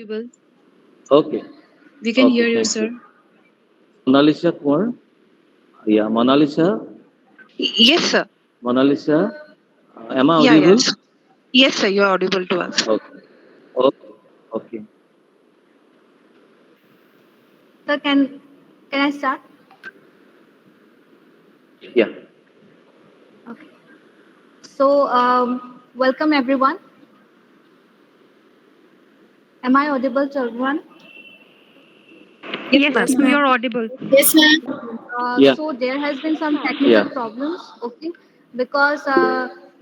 audible. Okay. We can Okay. hear you, Thank you. sir. Monalisa Kumar. Yeah, Monalisa. Yes, sir. Monalisa. Am I Yeah, audible? yes. Yes, sir, you are audible to us. Okay. Okay. Okay. So can I start? Yeah. Okay. So welcome everyone. Am I audible to everyone? Yes, Yes, ma'am. ma'am. You're audible. Yes, ma'am. Yeah. So there has been some Yeah. technical problems, okay, because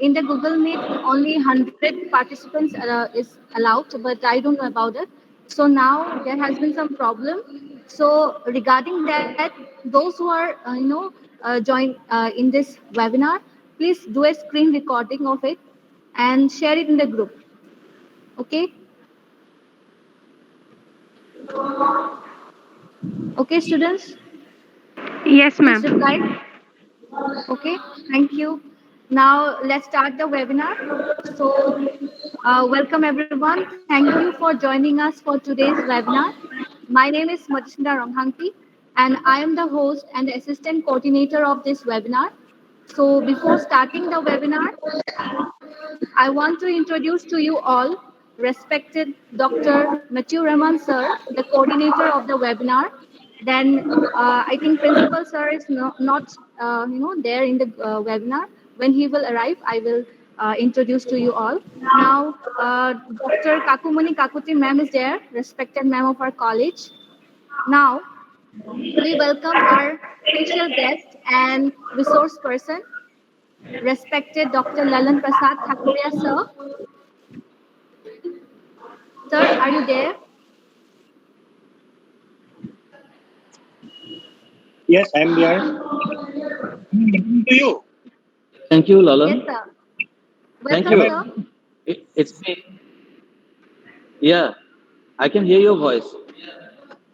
in the Google Meet only 100 participants is allowed, but I don't know about it. So now there has been some problem. So regarding that, those who are join in this webinar, please do a screen recording of it and share it in the group. Okay, okay, students, Yes, please ma'am. reply. Okay, thank you. Now let's start the webinar. So, welcome everyone. Thank you for joining us for today's webinar. My name is Madhusudha Ranghanti, and I am the host and the assistant coordinator of this webinar. So, before starting the webinar, I want to introduce to you all respected Dr. Matthew Raman sir, the coordinator of the webinar. Then I think principal sir is not there in the webinar. When he will arrive, I will introduce to you all. Now, Dr. Kakumani Kakuti ma'am is there, respected ma'am of our college. Now, we welcome our special guest and resource person, respected Dr. Lalan Prasad Thakuria sir. Sir, are you there? Yes, I'm there. To you. Thank you, Yes, Lalan. sir. Thank Welcome, Am I? sir. you. It's me. Yeah. I can hear your voice.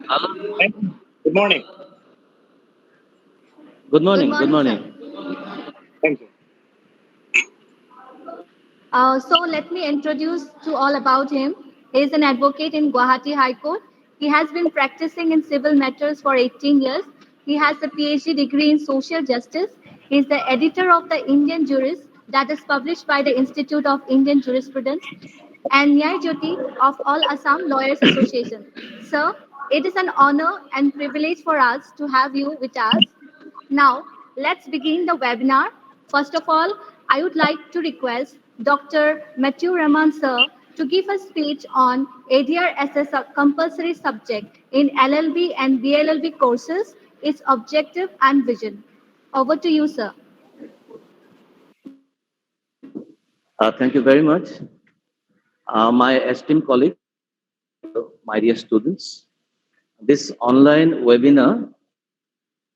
Lalan. Thank you. Good morning. Good Good morning. Good morning, sir. morning. Thank you. So let me introduce to all about him. He is an advocate in Guwahati High Court. He has been practicing in civil matters for 18 years. He has a PhD degree in social justice. He is the editor of the Indian Jurist that is published by the Institute of Indian Jurisprudence and Nyay Jyoti of All Assam Lawyers Association. Sir, it is an honor and privilege for us to have you with us. Now, let's begin the webinar. First of all, I would like to request Dr. Matthew Raman sir to give a speech on ADR as a compulsory subject in LLB and BLLB courses, its objective and vision. Over to you, sir. Thank you very much. My esteemed colleague, my dear students, this online webinar,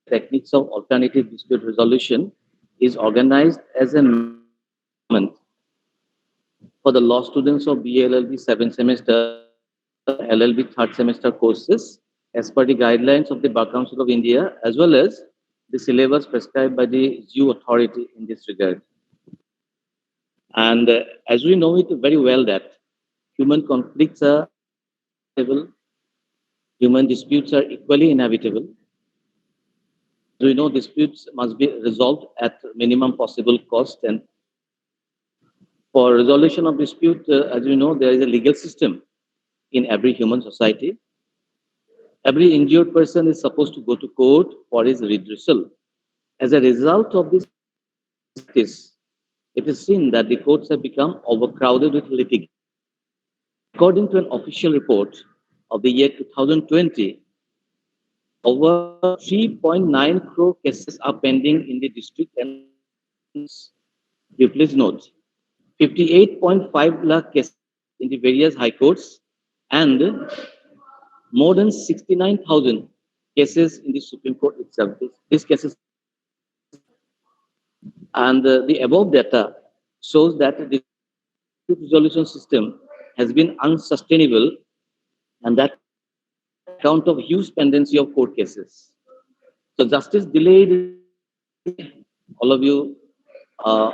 Techniques of Alternative Dispute Resolution, is organized as a movement for the law students of BLLB 7 semester, LLB third semester courses as per the guidelines of the Bar Council of India as well as the syllabus prescribed by the ZU authority in this regard. And as we know it very well that human conflicts are inevitable, human disputes are equally inevitable. We know disputes must be resolved at minimum possible cost, and for resolution of dispute, as we know, there is a legal system in every human society. Every injured person is supposed to go to court for his redressal. As a result of this practice, it is seen that the courts have become overcrowded with litigation. According to an official report of the year 2020, over 3.9 crore cases are pending in the district and you please note 58.5 lakh cases in the various high courts and more than 69,000 cases in the Supreme Court itself. These cases and the above data shows that the resolution system has been unsustainable and that account of huge pendency of court cases. So justice delayed, all of you uh,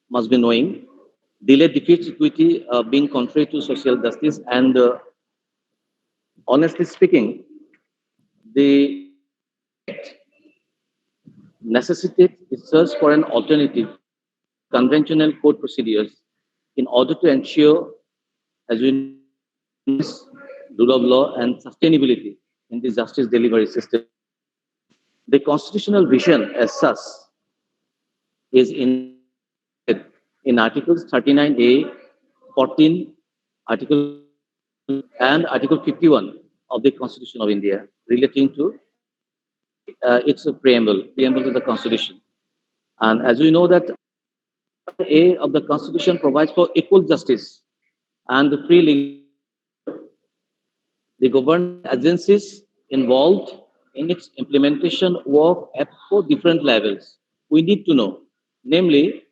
must be knowing, delay defeats equity being contrary to social justice and honestly speaking, the necessitates the search for an alternative conventional court procedures in order to ensure, as we know, rule of law and sustainability in the justice delivery system. The constitutional vision as such is in Articles 39A, 14, Article and Article 51 of the Constitution of India relating to its preamble to the Constitution. And as we know that A of the Constitution provides for equal justice and the free legal. The government agencies involved in its implementation work at four different levels. We need to know, namely,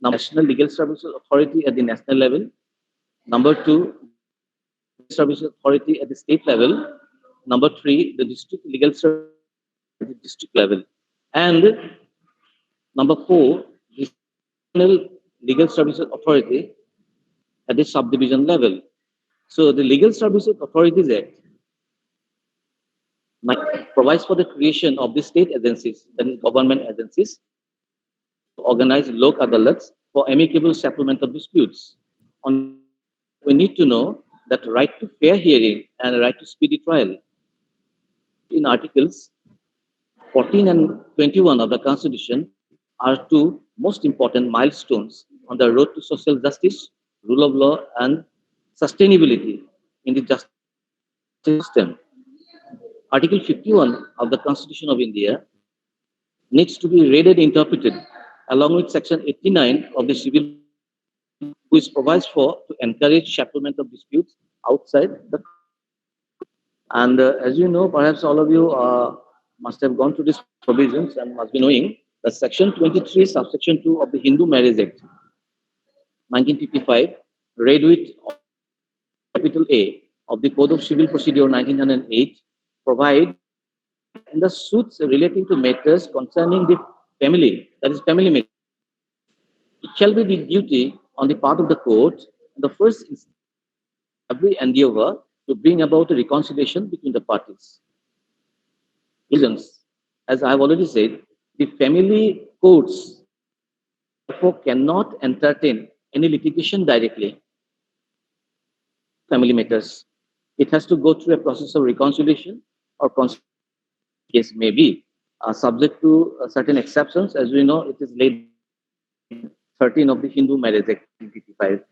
National Legal Services Authority at the national level, number two, Services Authority at the state level, number three, the District Legal Service at the district level, and number four, the National Legal Services Authority at the subdivision level. So the Legal Services Authorities Act provides for the creation of the state agencies, that is government agencies, to organize lok adalats for amicable settlement of disputes. We need to know that right to fair hearing and right to speedy trial in Articles 14 and 21 of the Constitution are two most important milestones on the road to social justice, rule of law, and sustainability in the justice system. Article 51 of the Constitution of India needs to be read and interpreted along with Section 89 of the Civil, which provides for to encourage settlement of disputes outside the. And as you know, perhaps all of you must have gone through these provisions and must be knowing that Section 23, subsection 2 of the Hindu Marriage Act, 1955, read with capital A of the Code of Civil Procedure 1908, provide in the suits relating to matters concerning the family, that is family matters, it shall be the duty on the part of the court, in the first instance, every endeavor to bring about a reconciliation between the parties. Reasons, as I have already said, the family courts therefore cannot entertain any litigation directly, family matters. It has to go through a process of reconciliation or case may be subject to certain exceptions. As we know, it is laid 13 of the Hindu Marriage Act 1955.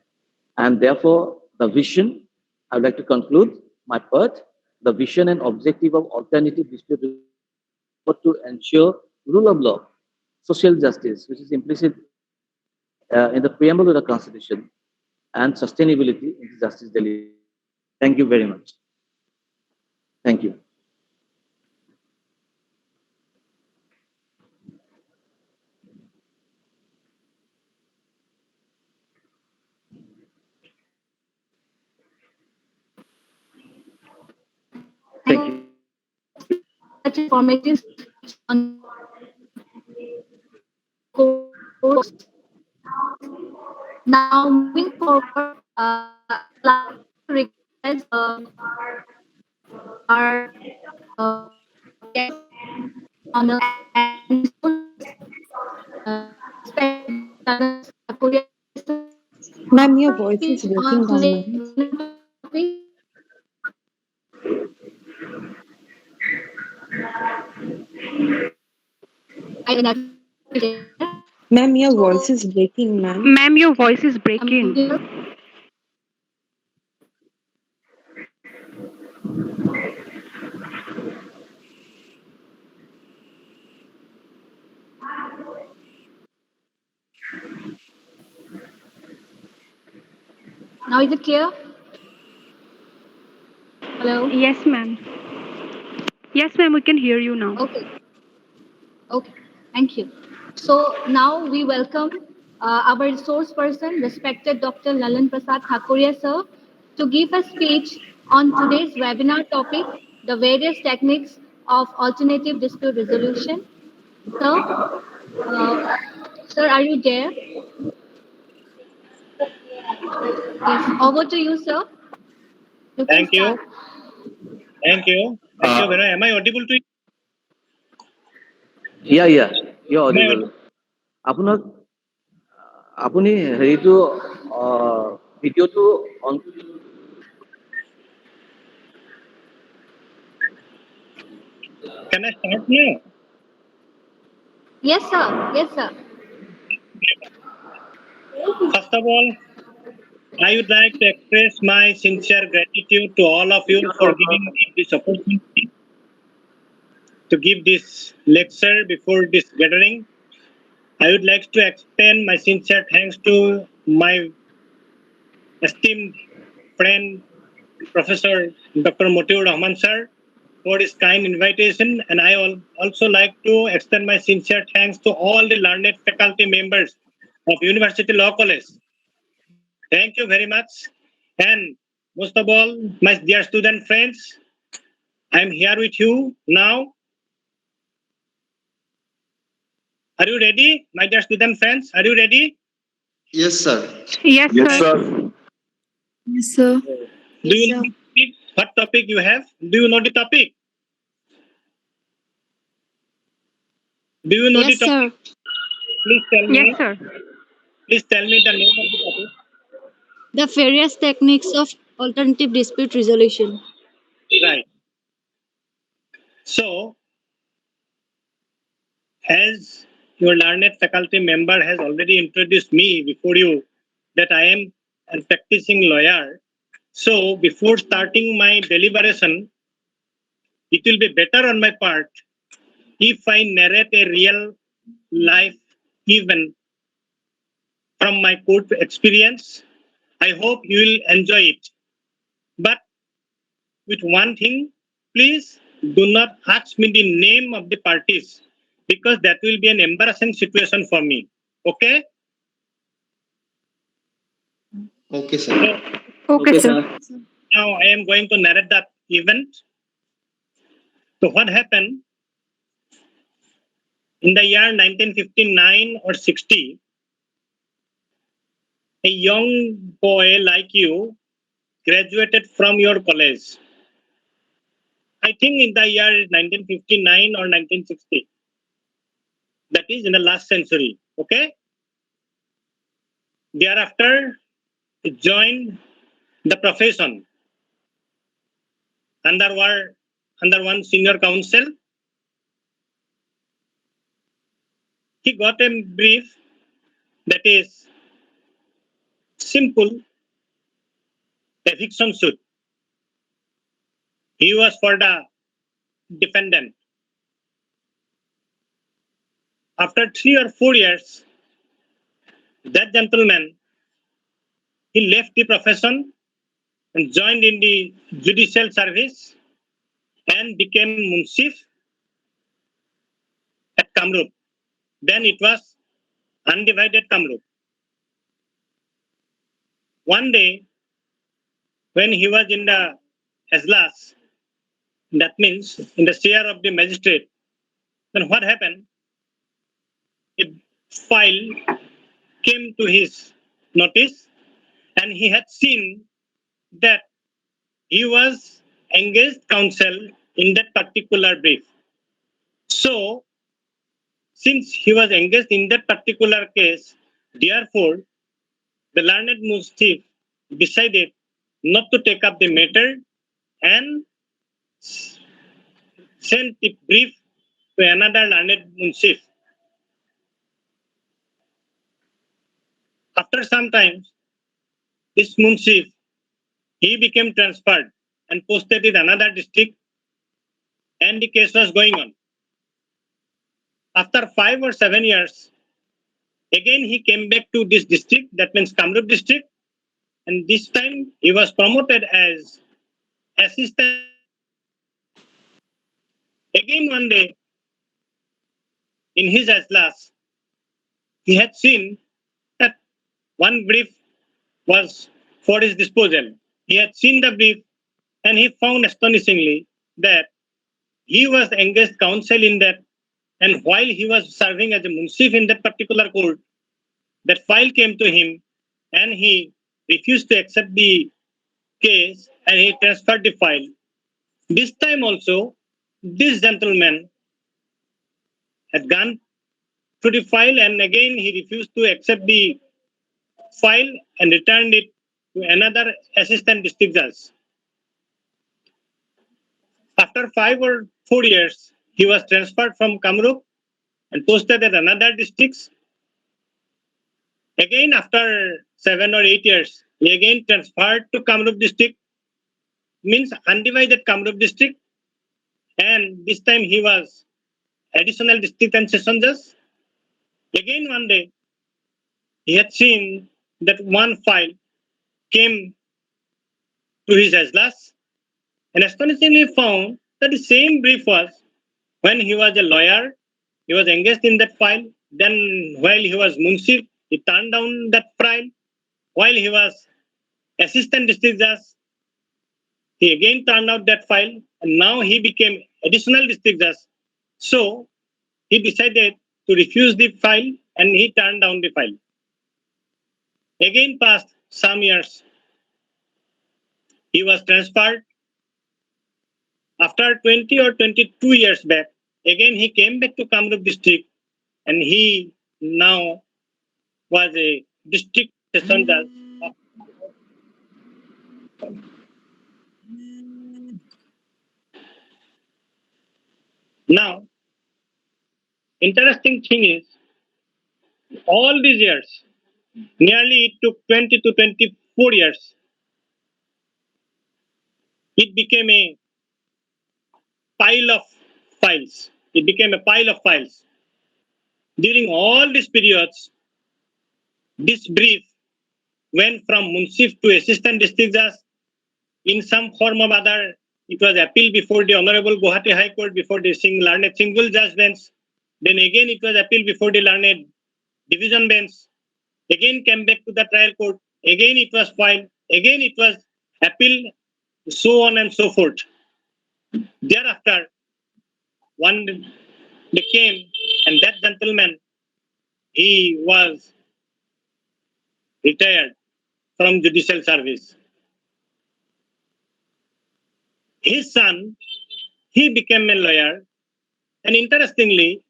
And therefore, the vision, I would like to conclude my part, the vision and objective of alternative dispute to ensure rule of law, social justice, which is implicit in the preamble of the Constitution, and sustainability in the justice delivery. Thank you very much. Thank you. Thank you. Such informative on course. Now, moving forward, request our guest on and uh, Korea Ma'am, your voice is breaking on down, today's ma'am. topic. Ma'am, your voice is breaking, ma'am. Ma'am, your voice is breaking. Now is it clear? Hello? Yes, ma'am. Yes, ma'am, we can hear you now. Okay. Okay. Thank you. So now we welcome our resource person, respected Dr. Lalan Prasad Thakuria, sir, to give a speech on today's webinar topic, the various techniques of alternative dispute resolution. Sir, are you there? Yes. Over to you, sir. You can Thank you. start. Thank you. Thank you very much. Am I audible to you? Yeah, you're Am I audible. audible? আপোনাক আপুনি হেৰিটো ভিডিঅ'টো on Can I start now? Yes, sir. Yes, sir. First of all, I would like to express my sincere gratitude to all of you for giving me this opportunity to give this lecture before this gathering. I would like to extend my sincere thanks to my esteemed friend, Professor Dr. Motiur Rahman sir, for his kind invitation. And I also like to extend my sincere thanks to all the learned faculty members of University Law College. Thank you very much. And most of all, my dear student friends, I'm here with you now. Are you ready, my dear student friends? Are you ready? Yes, sir. Yes, sir. Yes, sir. Do you know what topic you have? Do you know the topic? Do you know the Yes, topic? sir. Please tell me. Yes, sir. Please tell me the name of the topic. The various techniques of alternative dispute resolution. Right. So, as your learned faculty member has already introduced me before you, that I am a practicing lawyer. So, before starting my deliberation, it will be better on my part if I narrate a real life event from my court experience. I hope you will enjoy it. But with one thing, please do not ask me the name of the parties because that will be an embarrassing situation for me. Okay? Okay, sir. So Okay, sir. now I am going to narrate that event. So what happened in the year 1959 or 60, a young boy like you graduated from your college. I think in the year 1959 or 1960. That is in the last century. Okay? Thereafter, he joined the profession under one senior counsel. He got a brief that is simple eviction suit. He was for the defendant. After 3 or 4 years, that gentleman he left the profession and joined in the judicial service and became Munsif at Kamrup. Then it was undivided Kamrup. One day, when he was in the Ajlas, that means in the chair of the magistrate, then what happened? A file came to his notice and he had seen that he was engaged counsel in that particular brief. So, since he was engaged in that particular case, therefore, the learned Mustif decided not to take up the matter and sent the brief to another learned Munsif. After some time, this Munsif, he became transferred and posted in another district and the case was going on. After 5 or 7 years, again he came back to this district, that means Kamrup district, and this time he was promoted as assistant. Again one day, in his Ajlas, he had seen that one brief was for his disposal. He had seen the brief and he found astonishingly that he was engaged counsel in that, and while he was serving as a munsif in that particular court, that file came to him and he refused to accept the case and he transferred the file. This time also, this gentleman had gone to the file and again he refused to accept the file and returned it to another assistant district judge. After 5 or 4 years, he was transferred from Kamrup and posted at another district. Again, after 7 or 8 years, he again transferred to Kamrup district, means undivided Kamrup district. And this time he was additional district and session judge. Again, one day, he had seen that one file came to his ajlas and astonishingly found that the same brief was when he was a lawyer, he was engaged in that file. Then, while he was Munsif, he turned down that file. While he was assistant district judge, he again turned out that file, and now he became additional district judge. So, he decided to refuse the file and he turned down the file. Again, passed some years, he was transferred. After 20 or 22 years back, again he came back to Kamrup district and he now was a district session judge. Now, interesting thing is, all these years, nearly it took 20 to 24 years, it became a pile of files. It became a pile of files. During all these periods, this brief went from Munsif to assistant district judge. In some form or other, it was appealed before the Honorable Guwahati High Court, before the learned single judge bench. Then again, it was appealed before the learned division bench. Again, came back to the trial court. Again, it was filed. Again, it was appealed, so on and so forth. Thereafter, one day came, and that gentleman, he was retired from judicial service. His son, he became a lawyer, and interestingly,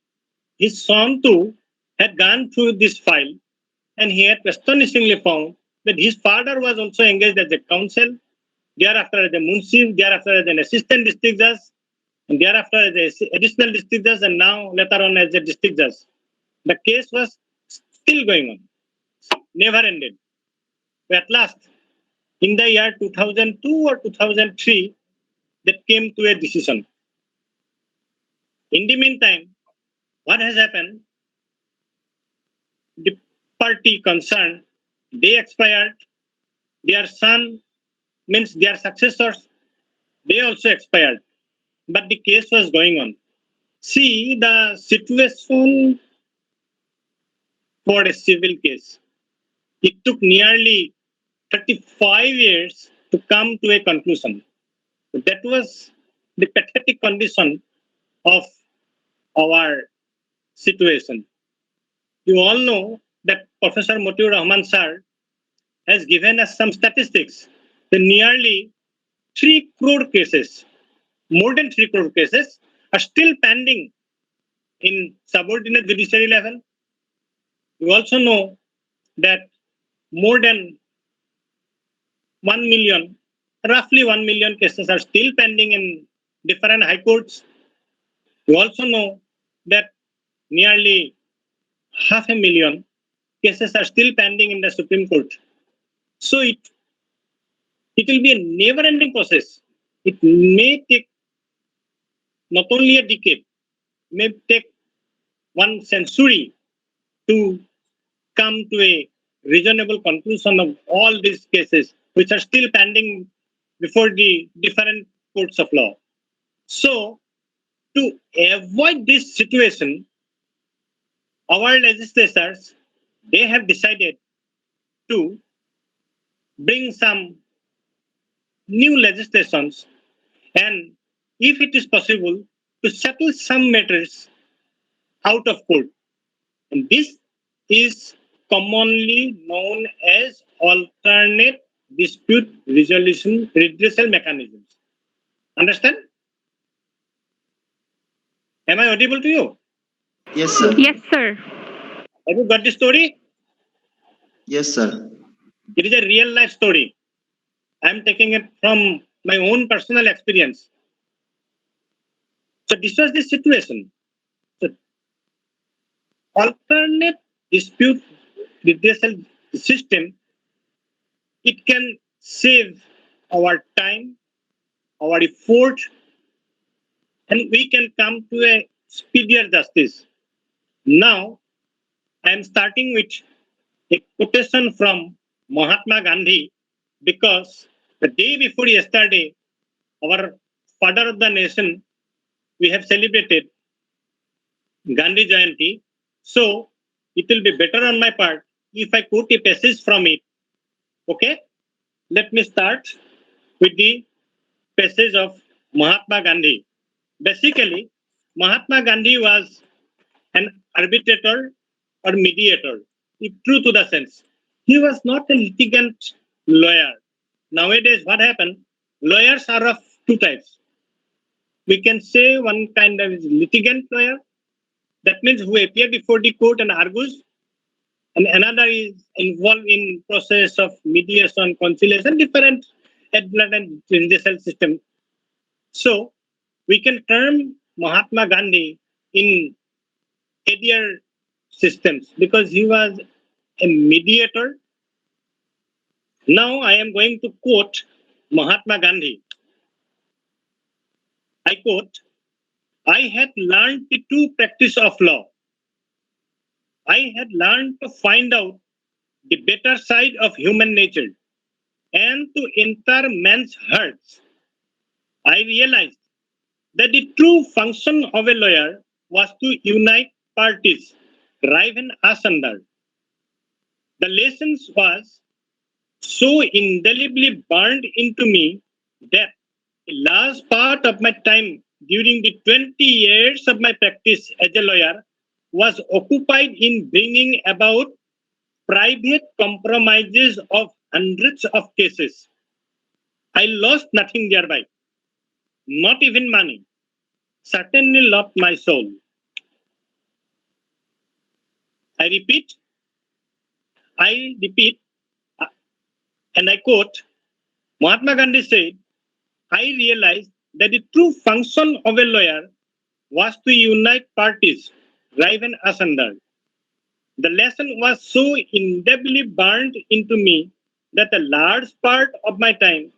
his son too had gone through this file, and he had astonishingly found that his father was also engaged as a counsel, thereafter as a munsif, thereafter as an assistant district judge, and thereafter as an additional district judge, and now later on as a district judge. The case was still going on, never ended. At last, in the year 2002 or 2003, that came to a decision. In the meantime, what has happened? The party concerned, they expired. Their son, means their successors, they also expired. But the case was going on. See the situation for a civil case. It took nearly 35 years to come to a conclusion. That was the pathetic condition of our situation. You all know that Professor Motiur Rahman sir has given us some statistics. The nearly 3 crore cases, more than 3 crore cases, are still pending in subordinate judiciary level. You also know that more than 1 million, roughly 1 million cases are still pending in different high courts. You also know that nearly 500,000 cases are still pending in the Supreme Court. So it will be a never-ending process. It may take not only a decade, may take 1 century to come to a reasonable conclusion of all these cases, which are still pending before the different courts of law. So, to avoid this situation, our legislators, they have decided to bring some new legislations, and if it is possible, to settle some matters out of court. And this is commonly known as alternate dispute resolution redressal mechanisms. Understand? Am I audible to you? Yes, sir. Yes, sir. Have you got the story? Yes, sir. It is a real life story. I'm taking it from my own personal experience. So this was the situation. So alternate dispute redressal system, it can save our time, our effort, and we can come to a speedier justice. Now, I am starting with a quotation from Mahatma Gandhi because the day before yesterday, our father of the nation, we have celebrated Gandhi Jayanti. So it will be better on my part if I quote a passage from it. Okay, let me start with the passage of Mahatma Gandhi. Basically, Mahatma Gandhi was an arbitrator or mediator, if true to the sense. He was not a litigant lawyer. Nowadays, what happened? Lawyers are of two types. We can say one kind of is litigant lawyer, that means who appear before the court and argues, and another is involved in process of mediation, conciliation, different advocate and judicial system. So we can term Mahatma Gandhi in earlier systems because he was a mediator. Now I am going to quote Mahatma Gandhi. I quote, I had learned the true practice of law. I had learned to find out the better side of human nature and to enter men's hearts. I realized that the true function of a lawyer was to unite parties, rival asunder. The lessons was so indelibly burned into me that a large part of my time during the 20 years of my practice as a lawyer was occupied in bringing about private compromises of hundreds of cases. I lost nothing thereby, not even money, certainly not my soul. I repeat, I repeat, uh, and I quote, Mahatma Gandhi said, I realized that the true function of a lawyer was to unite parties, rival asunder. The lesson was so indelibly burned into me that a large part of my time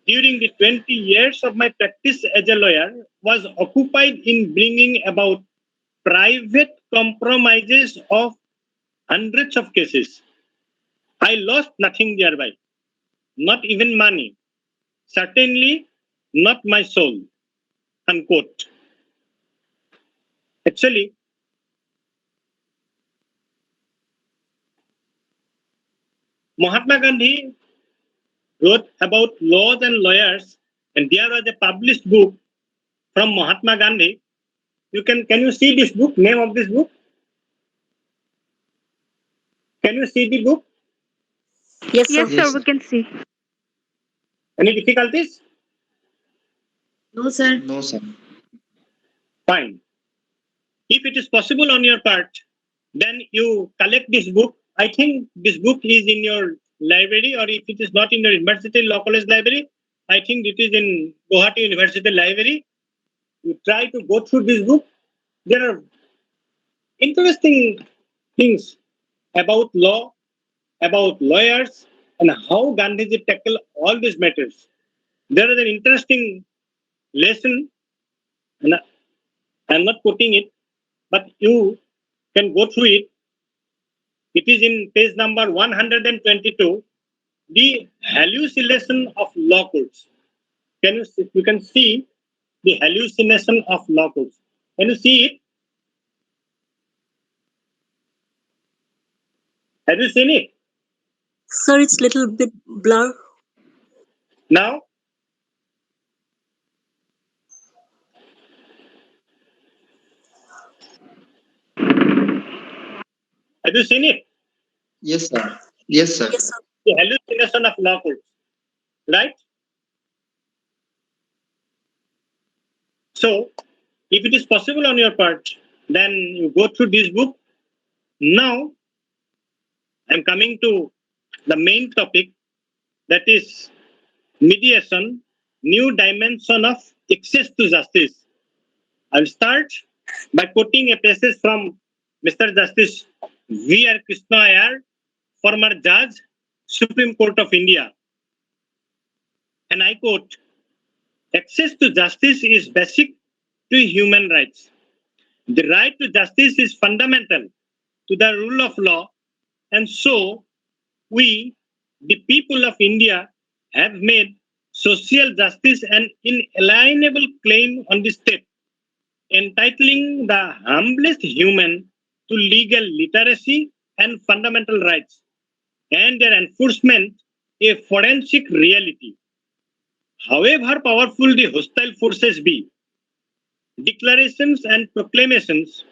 during the 20 years of my practice as a lawyer was occupied in bringing about private compromises of hundreds of cases. I lost nothing thereby, not even money, certainly not my soul. Unquote. Actually, Mahatma Gandhi wrote about laws and lawyers, and there was a published book from Mahatma Gandhi. Can you see this book? Name of this book? Can you see the book? Yes, Yes, sir. sir, Yes, we sir. can see. Any difficulties? No, sir. No, sir. Fine. If it is possible on your part, then you collect this book. I think this book is in your library, or if it is not in your university law college library, I think it is in Guwahati University Library. You try to go through this book. There are interesting things about law, about lawyers, and how Gandhiji tackled all these matters. There is an interesting lesson, and I'm not quoting it, but you can go through it. It is in page number 122, the hallucination of law courts. You can see the hallucination of law courts. Can you see it? Have you seen it? Sir, it's little bit blur. Now, have you seen it? Yes, sir. Yes, sir. Yes, sir. The hallucination of law courts, right? So, If it is possible on your part, then you go through this book. Now, I'm coming to the main topic, that is mediation, new dimension of access to justice. I'll start by quoting a passage from Mr. Justice V.R. Krishna Iyer, former Judge, Supreme Court of India. And I quote, access to justice is basic to human rights. The right to justice is fundamental to the rule of law, and so we, the people of India, have made social justice an inalienable claim on the state, entitling the humblest human to legal literacy and fundamental rights, and their enforcement a forensic reality. However powerful the hostile forces be, declarations and proclamations,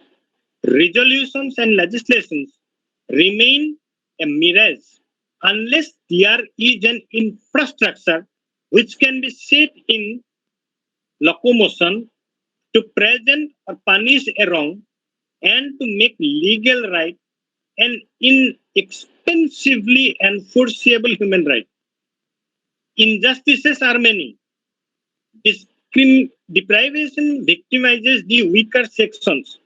resolutions and legislations remain a mirage unless there is an infrastructure which can be set in locomotion to present or punish a wrong and to make legal right an inexpensively enforceable human right. Injustices are many. Deprivation victimizes the weaker sections,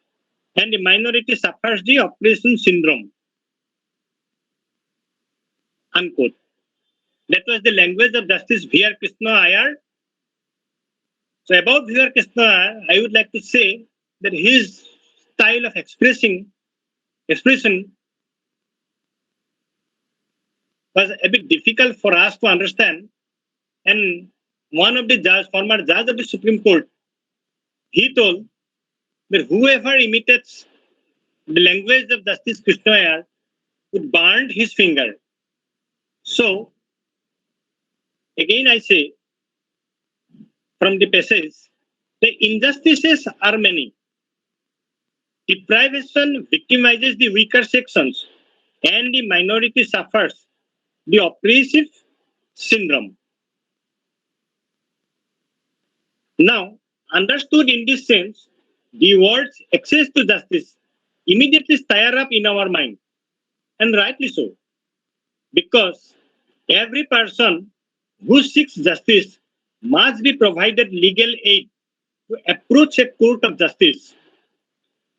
and the minority suffers the oppression syndrome. Unquote. That was the language of Justice V.R. Krishna Iyer. So about V.R. Krishna Iyer, I would like to say that his style of expression was a bit difficult for us to understand. And one of the former judge of the Supreme Court, he told that whoever imitates the language of Justice Krishna Iyer would burn his finger. So, again I say, from the passage, the injustices are many. Deprivation victimizes the weaker sections, and the minority suffers the oppressive syndrome. Now, understood in this sense, the words access to justice immediately stir up in our mind, and rightly so, because every person who seeks justice must be provided legal aid to approach a court of justice.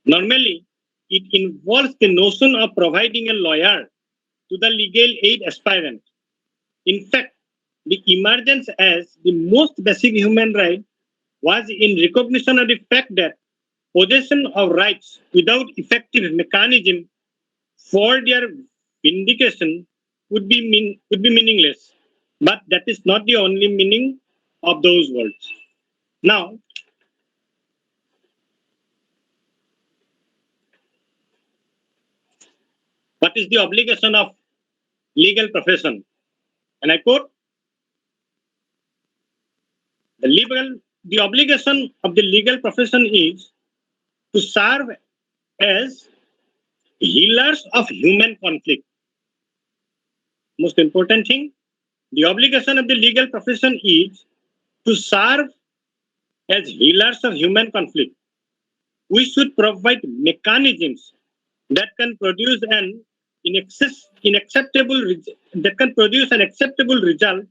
Normally, it involves the notion of providing a lawyer to the legal aid aspirant. In fact, the emergence as the most basic human right was in recognition of the fact that possession of rights without effective mechanism for their vindication would be meaningless. But that is not the only meaning of those words. Now, what is the obligation of legal profession? And I quote, the obligation of the legal profession is to serve as healers of human conflict. Most important thing, the obligation of the legal profession is to serve as healers of human conflict. We should provide mechanisms that can produce an acceptable result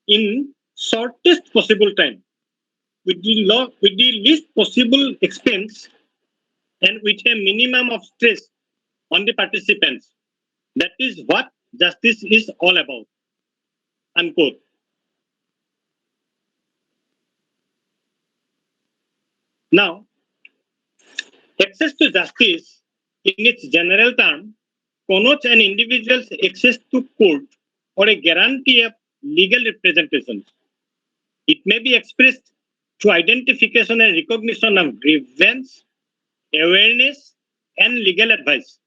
in shortest possible time, with the least possible expense, and with a minimum of stress on the participants. That is what justice is all about. Unquote. Now, access to justice in its general term connotes an individual's access to court or a guarantee of legal representation. It may be expressed through identification and recognition of grievance, awareness, and legal advice,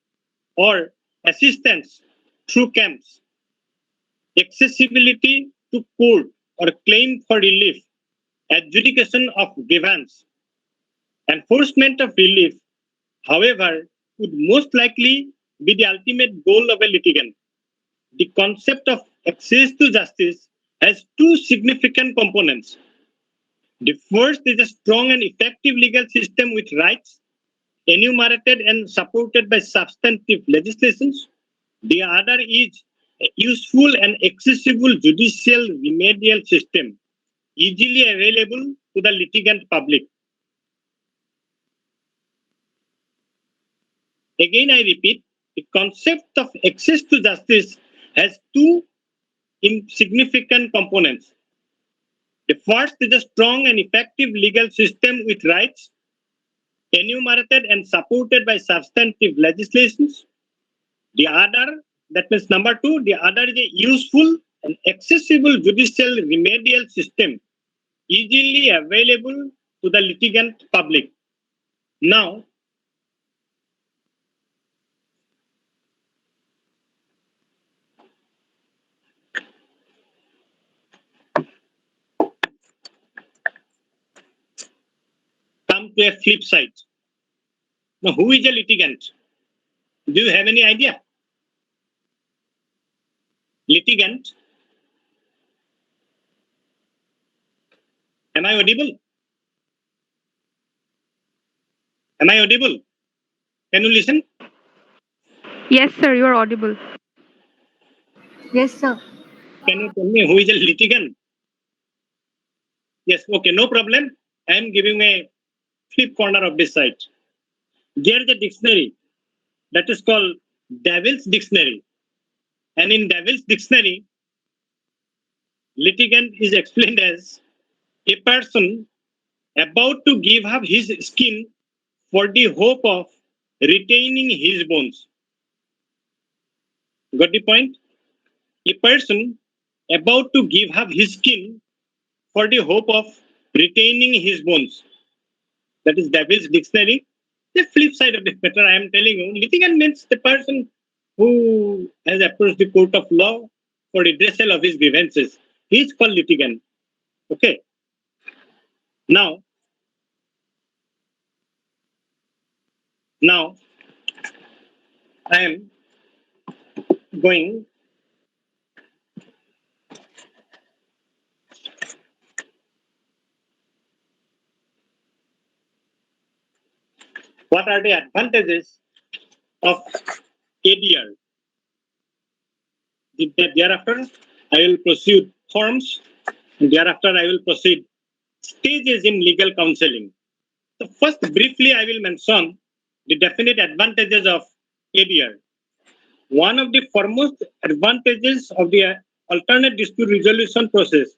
or assistance through camps, accessibility to court or claim for relief, adjudication of grievance. Enforcement of relief, however, would most likely be the ultimate goal of a litigant. The concept of access to justice has two significant components. The first is a strong and effective legal system with rights enumerated and supported by substantive legislations. The other is a useful and accessible judicial remedial system, easily available to the litigant public. Again, I repeat, the concept of access to justice has two significant components. The first is a strong and effective legal system with rights enumerated and supported by substantive legislations. The other, that means number two, the other is a useful and accessible judicial remedial system, easily available to the litigant public. Now, come to a flip side. Now, who is a litigant? Do you have any idea? Litigant. Am I audible? Am I audible? Can you listen? Yes, sir, you are audible. Yes, sir. Can you tell me who is a litigant? Yes, okay, no problem. I am giving a flip corner of this side. There is a dictionary that is called Devil's Dictionary. And in Devil's Dictionary, litigant is explained as a person about to give up his skin for the hope of retaining his bones. Got the point? A person about to give up his skin for the hope of retaining his bones. That is Devil's Dictionary. The flip side of the matter, I am telling you, litigant means the person who has approached the court of law for redressal of his grievances. He is called litigant. Okay. Now, I am going what are the advantages of ADR. Thereafter, I will proceed forms, and thereafter I will proceed stages in legal counseling. So first, briefly, I will mention the definite advantages of ADR. One of the foremost advantages of the alternate dispute resolution process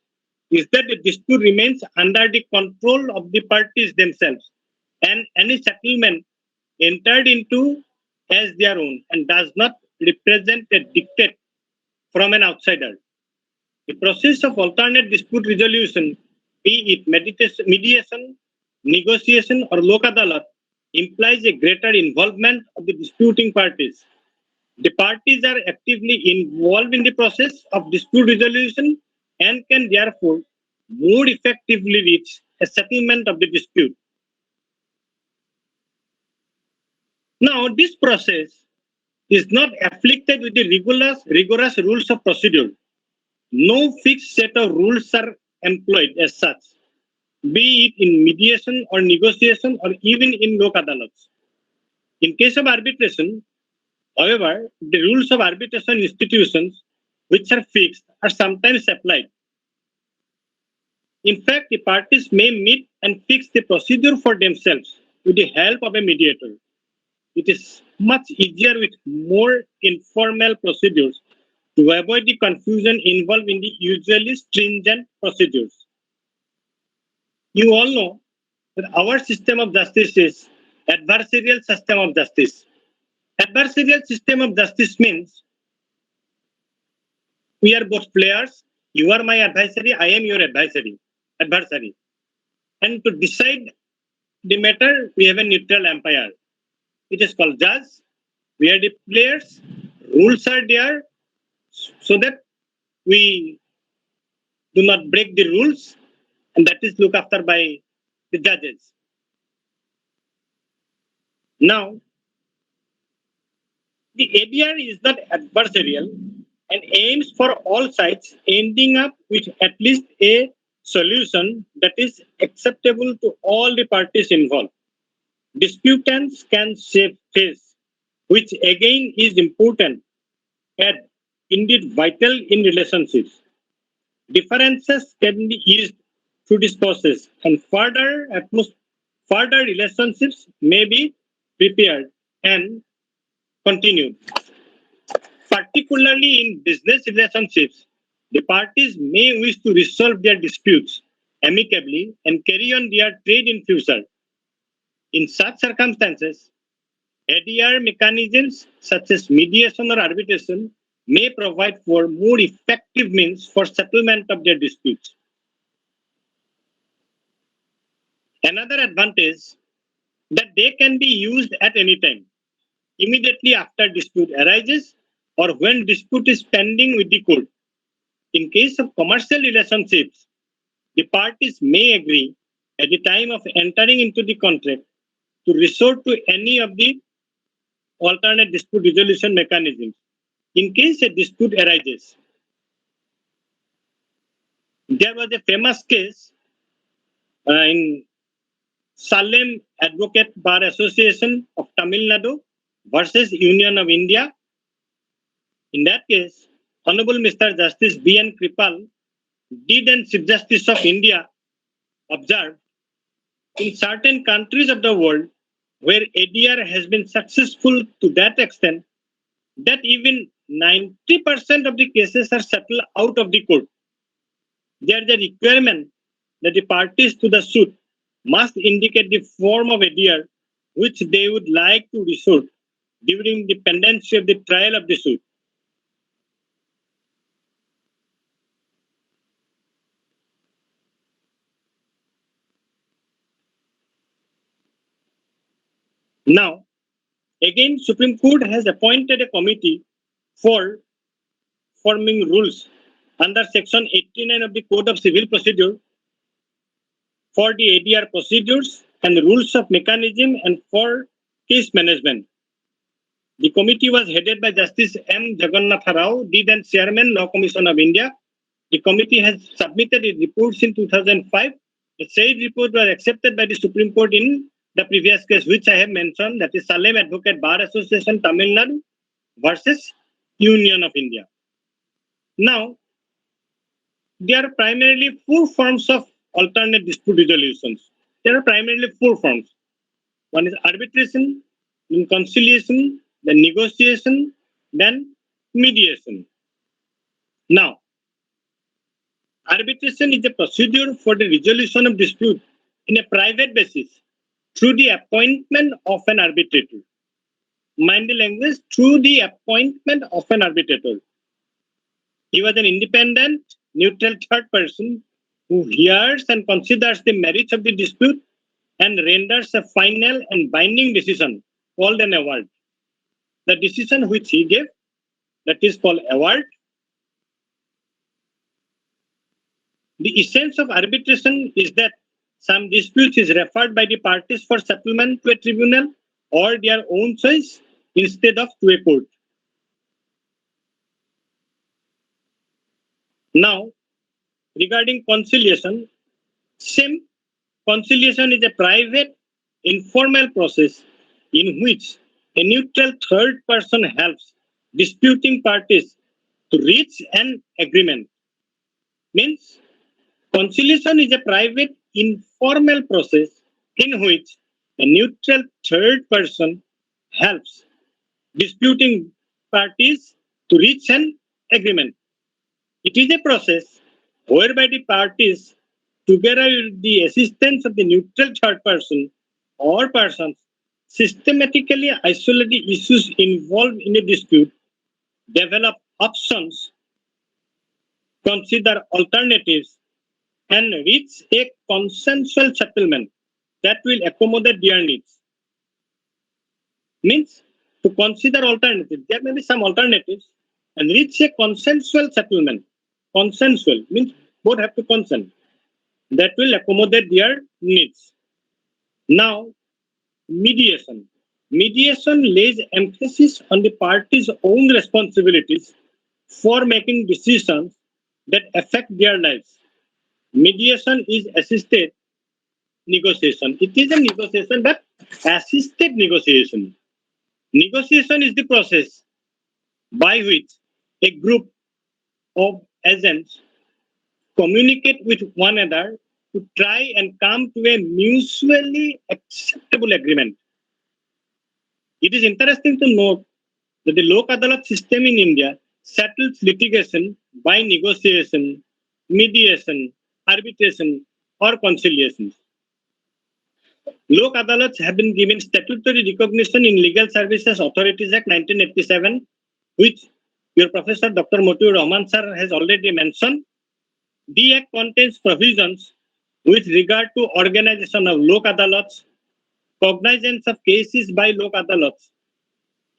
is that the dispute remains under the control of the parties themselves, and any settlement entered into as their own and does not represent a dictate from an outsider. The process of alternate dispute resolution, be it mediation, negotiation, or lok adalat, implies a greater involvement of the disputing parties. The parties are actively involved in the process of dispute resolution and can therefore more effectively reach a settlement of the dispute. Now, this process is not afflicted with the rigorous rules of procedure. No fixed set of rules are employed as such, be it in mediation or negotiation or even in lok adalats. In case of arbitration, however, the rules of arbitration institutions which are fixed are sometimes applied. In fact, the parties may meet and fix the procedure for themselves with the help of a mediator. It is much easier with more informal procedures to avoid the confusion involved in the usually stringent procedures. You all know that our system of justice is adversarial system of justice. Adversarial system of justice means we are both players. You are my adversary, I am your adversary. And to decide the matter, we have a neutral umpire. It is called judge. We are the players. Rules are there so that we do not break the rules, and that is looked after by the judges. Now, the ADR is not adversarial and aims for all sides, ending up with at least a solution that is acceptable to all the parties involved. Disputants can save face, which again is important and indeed vital in relationships. Differences can be eased through this process, and further relationships may be prepared and continued. Particularly in business relationships, the parties may wish to resolve their disputes amicably and carry on their trade in future. In such circumstances, ADR mechanisms such as mediation or arbitration may provide for more effective means for settlement of their disputes. Another advantage that they can be used at any time, immediately after dispute arises or when dispute is pending with the court. In case of commercial relationships, the parties may agree at the time of entering into the contract to resort to any of the alternate dispute resolution mechanisms in case a dispute arises. There was a famous case in Salem Advocate Bar Association of Tamil Nadu versus Union of India. In that case, Honorable Mr. Justice B.N. Kripal did and Chief Justice of India observed in certain countries of the world where ADR has been successful to that extent that even 90% of the cases are settled out of the court. There is a requirement that the parties to the suit must indicate the form of ADR which they would like to resort during the pendency of the trial of the suit. Now, again, Supreme Court has appointed a committee for forming rules under Section 89 of the Code of Civil Procedure for the ADR procedures and rules of mechanism and for case management. The committee was headed by Justice M. Jagannatha Rao, the then Chairman, Law Commission of India. The committee has submitted its reports in 2005. The said report was accepted by the Supreme Court in the previous case, which I have mentioned, that is Salem Advocate Bar Association, Tamil Nadu versus Union of India. Now, there are primarily four forms of alternate dispute resolutions. There are primarily four forms. One is arbitration, then conciliation, then negotiation, then mediation. Now, arbitration is a procedure for the resolution of dispute in a private basis through the appointment of an arbitrator. Mind the language, through the appointment of an arbitrator. He was an independent, neutral third person who hears and considers the merits of the dispute and renders a final and binding decision called an award. The decision which he gave, that is called award. The essence of arbitration is that some dispute is referred by the parties for settlement to a tribunal or their own choice instead of to a court. Now, regarding conciliation, same conciliation is a private, informal process in which a neutral third person helps disputing parties to reach an agreement. Means, conciliation is a private, informal process in which a neutral third person helps disputing parties to reach an agreement. It is a process whereby the parties, together with the assistance of the neutral third person or persons, systematically isolate the issues involved in a dispute, develop options, consider alternatives, and reach a consensual settlement that will accommodate their needs. Means to consider alternatives. There may be some alternatives and reach a consensual settlement. Consensual means both have to consent. That will accommodate their needs. Now, mediation. Mediation lays emphasis on the parties' own responsibilities for making decisions that affect their lives. Mediation is assisted negotiation. It is a negotiation, but assisted negotiation. Negotiation is the process by which a group of agents communicate with one another to try and come to a mutually acceptable agreement. It is interesting to note that the Lok Adalat system in India settles litigation by negotiation, mediation, arbitration, or conciliation. Lok Adalats have been given statutory recognition in Legal Services Authorities Act 1987, which your Professor Dr. Motiur Rahman sir has already mentioned. The Act contains provisions with regard to organization of Lok Adalats, cognizance of cases by Lok Adalats,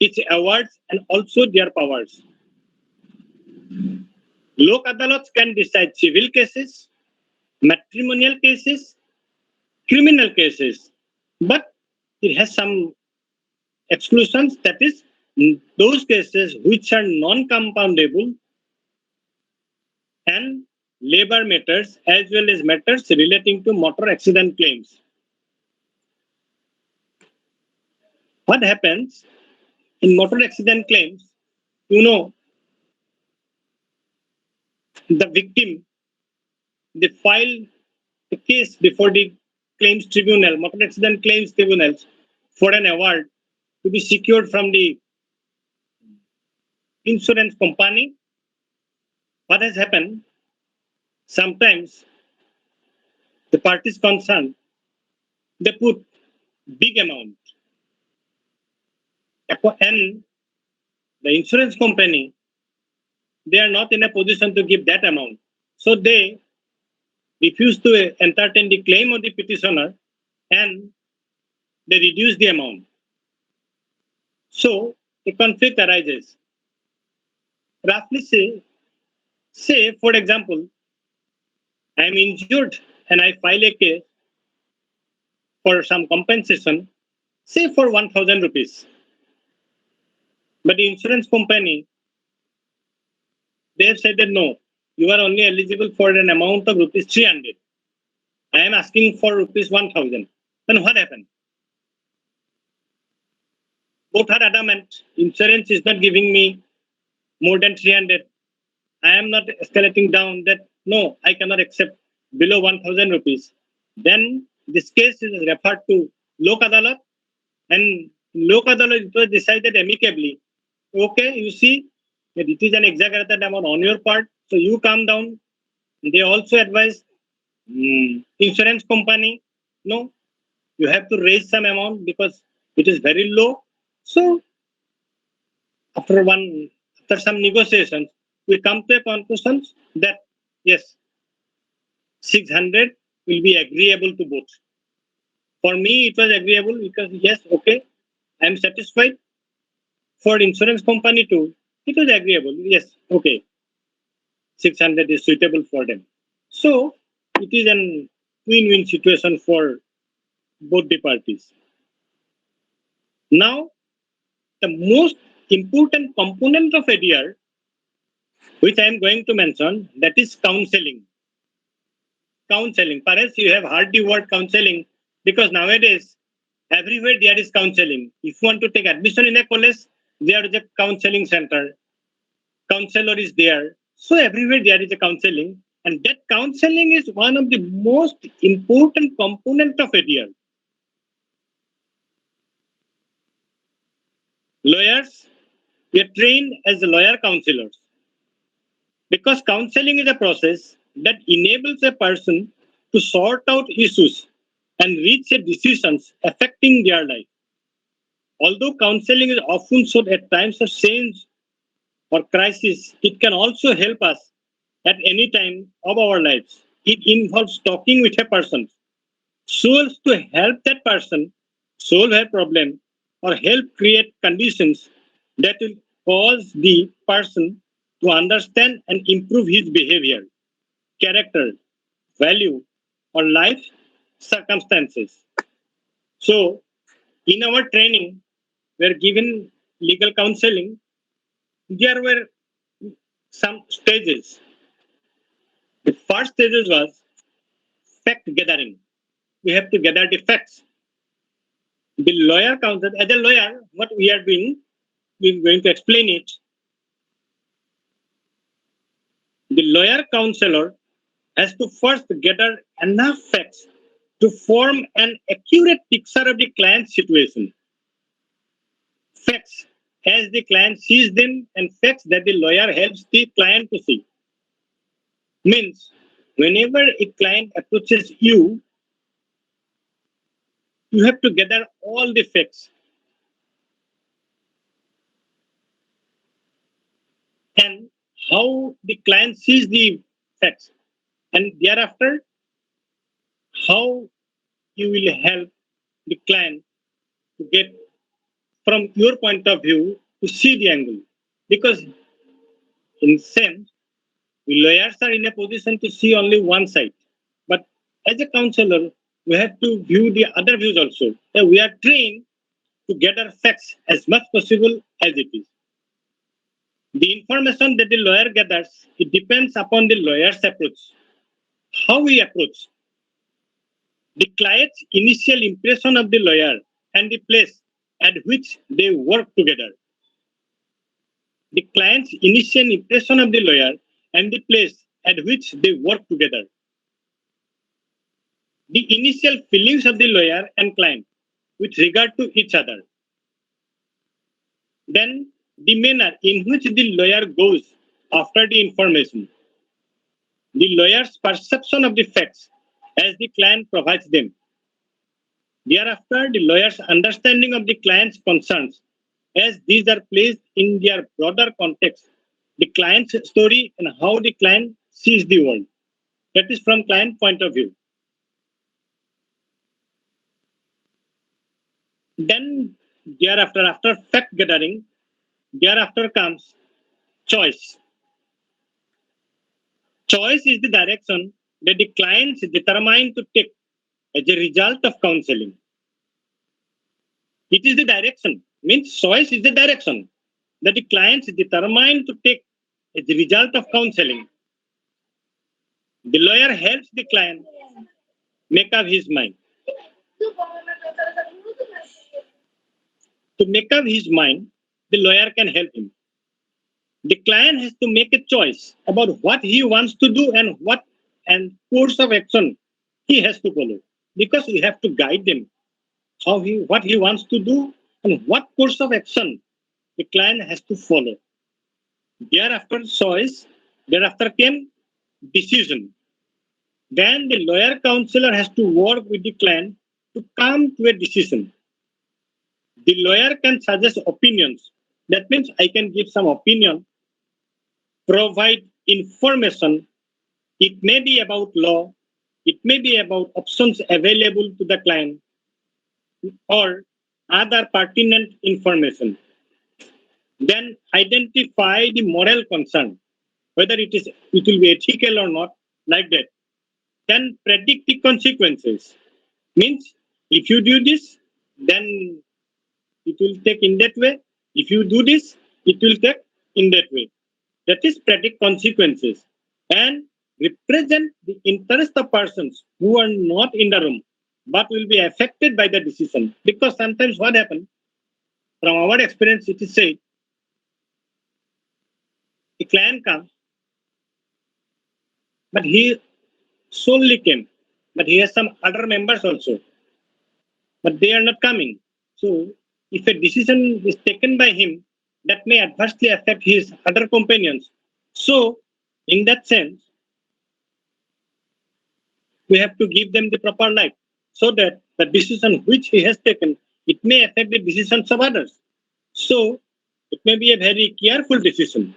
its awards, and also their powers. Lok Adalats can decide civil cases, matrimonial cases, criminal cases, but it has some exclusions, that is, those cases which are non-compoundable and labor matters as well as matters relating to motor accident claims. What happens in motor accident claims? The victim, they file a case before the claims tribunal, motor accident claims tribunals, for an award to be secured from the insurance company. What has happened? Sometimes the parties concerned, they put big amount, and the insurance company, they are not in a position to give that amount, so they refuse to entertain the claim of the petitioner and they reduce the amount. So a conflict arises. Roughly say for example, I am injured and I file a case for some compensation, say for 1,000 rupees. But the insurance company, they have said that no, you are only eligible for an amount of rupees 300. I am asking for rupees 1,000. Then what happened? Both are adamant. Insurance is not giving me more than 300. I am not escalating down that no, I cannot accept below 1,000 rupees. Then this case is referred to Lok Adalat, and Lok Adalat, it was decided amicably. Okay, you see, that it is an exaggerated amount on your part, so you calm down. They also advise insurance company, no, you have to raise some amount because it is very low. So after some negotiations, we come to a conclusion that yes, 600 will be agreeable to both. For me, it was agreeable because yes, okay, I am satisfied. For insurance company too, it was agreeable. Yes, okay, 600 is suitable for them. So it is an win-win situation for both the parties. Now, the most important component of ADR, which I am going to mention, that is counseling. Counseling. Perhaps you have heard the word counseling because nowadays everywhere there is counseling. If you want to take admission in a college, there is a counseling center. Counselor is there. So everywhere there is a counseling, and that counseling is one of the most important component of ADR. Lawyers, we are trained as lawyer counselors because counseling is a process that enables a person to sort out issues and reach a decisions affecting their life. Although counseling is often sought at times of change or crisis, it can also help us at any time of our lives. It involves talking with a person so as to help that person solve a problem or help create conditions that will cause the person to understand and improve his behavior, character, value, or life circumstances. So, in our training, we are given legal counseling. There were some stages. The first stages was fact gathering. We have to gather the facts. The lawyer counsel, as a lawyer, what we are doing, we're going to explain it. The lawyer counselor has to first gather enough facts to form an accurate picture of the client's situation. Facts as the client sees them and facts that the lawyer helps the client to see. Means, whenever a client approaches you, you have to gather all the facts. And how the client sees the facts. And thereafter, how you will help the client to get from your point of view to see the angle. Because in sense, we lawyers are in a position to see only one side. But as a counselor, we have to view the other views also. So we are trained to gather facts as much possible as it is. The information that the lawyer gathers, it depends upon the lawyer's approach. How we approach. The client's initial impression of the lawyer and the place at which they work together. The client's initial impression of the lawyer and the place at which they work together. The initial feelings of the lawyer and client with regard to each other. Then the manner in which the lawyer goes after the information. The lawyer's perception of the facts as the client provides them. Thereafter, the lawyer's understanding of the client's concerns as these are placed in their broader context, the client's story and how the client sees the world. That is from client point of view. Then thereafter, after fact gathering, thereafter comes choice. Choice is the direction that the clients determine to take as a result of counseling. It is the direction, means choice is the direction that the clients determine to take as a result of counseling. The lawyer helps the client make up his mind. To make up his mind, the lawyer can help him. The client has to make a choice about what he wants to do and what and course of action he has to follow. Because we have to guide them what he wants to do and what course of action the client has to follow. Thereafter choice, thereafter came decision. Then the lawyer counselor has to work with the client to come to a decision. The lawyer can suggest opinions. That means I can give some opinion, provide information. It may be about law, it may be about options available to the client, or other pertinent information. Then identify the moral concern, whether it will be ethical or not, like that. Then predict the consequences. Means if you do this, then it will take in that way. If you do this, it will take in that way. That is predict consequences and represent the interest of persons who are not in the room but will be affected by the decision. Because sometimes what happens, from our experience, it is said, the client comes, but he solely came, but he has some other members also, but they are not coming. So if a decision is taken by him, that may adversely affect his other companions. So in that sense, we have to give them the proper light so that the decision which he has taken, it may affect the decisions of others. So it may be a very careful decision.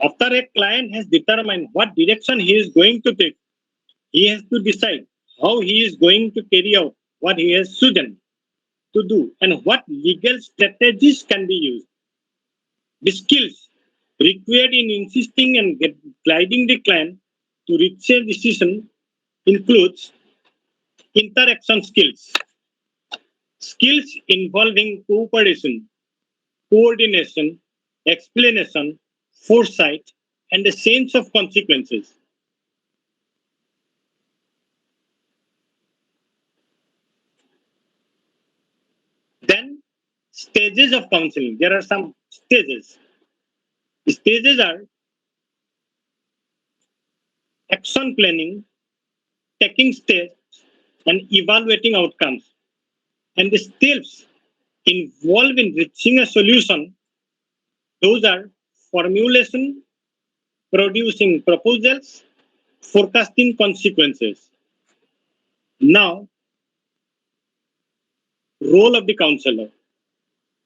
After a client has determined what direction he is going to take, he has to decide how he is going to carry out what he has chosen to do and what legal strategies can be used. The skills required in insisting and guiding the client to reach a decision includes interaction skills, skills involving cooperation, coordination, explanation, foresight, and a sense of consequences. stages of counseling. There are some stages. The stages are action planning, taking steps, and evaluating outcomes. And the steps involved in reaching a solution, those are formulation, producing proposals, forecasting consequences. Now, role of the counselor.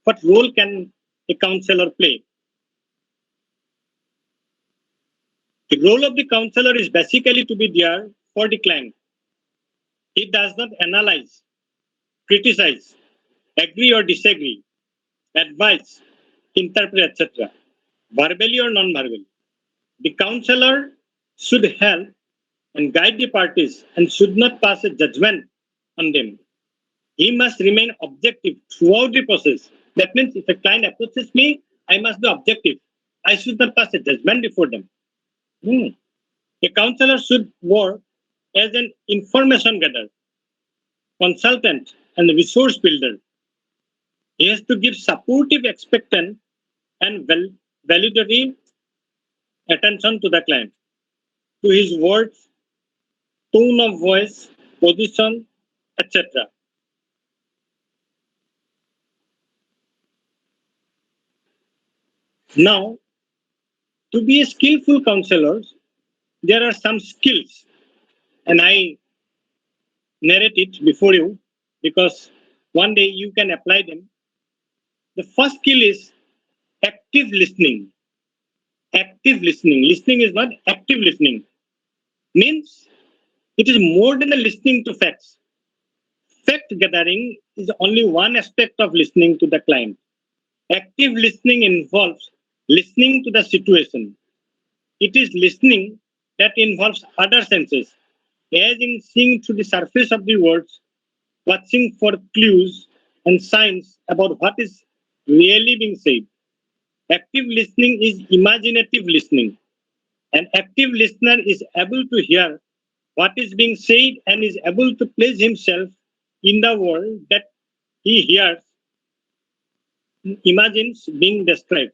What role can a counselor play? The role of the counselor is basically to be there for the client. He does not analyze, criticize, agree or disagree, advise, interpret, etc., verbally or non-verbally. The counselor should help and guide the parties and should not pass a judgment on them. He must remain objective throughout the process. That means if a client approaches me, I must be objective. I should not pass a judgment before them. A counselor should work as an information gatherer, consultant, and resource builder. He has to give supportive, expectant, and validatory attention to the client, to his words, tone of voice, position, etc. Now, to be a skillful counselor, there are some skills, and I narrate it before you because one day you can apply them. The first skill is active listening. Active listening. Listening is not active listening. Means it is more than a listening to facts. Fact gathering is only one aspect of listening to the client. Active listening involves listening to the situation. It is listening that involves other senses, as in seeing through the surface of the words, watching for clues and signs about what is really being said. Active listening is imaginative listening. An active listener is able to hear what is being said and is able to place himself in the world that he hears, imagines being described.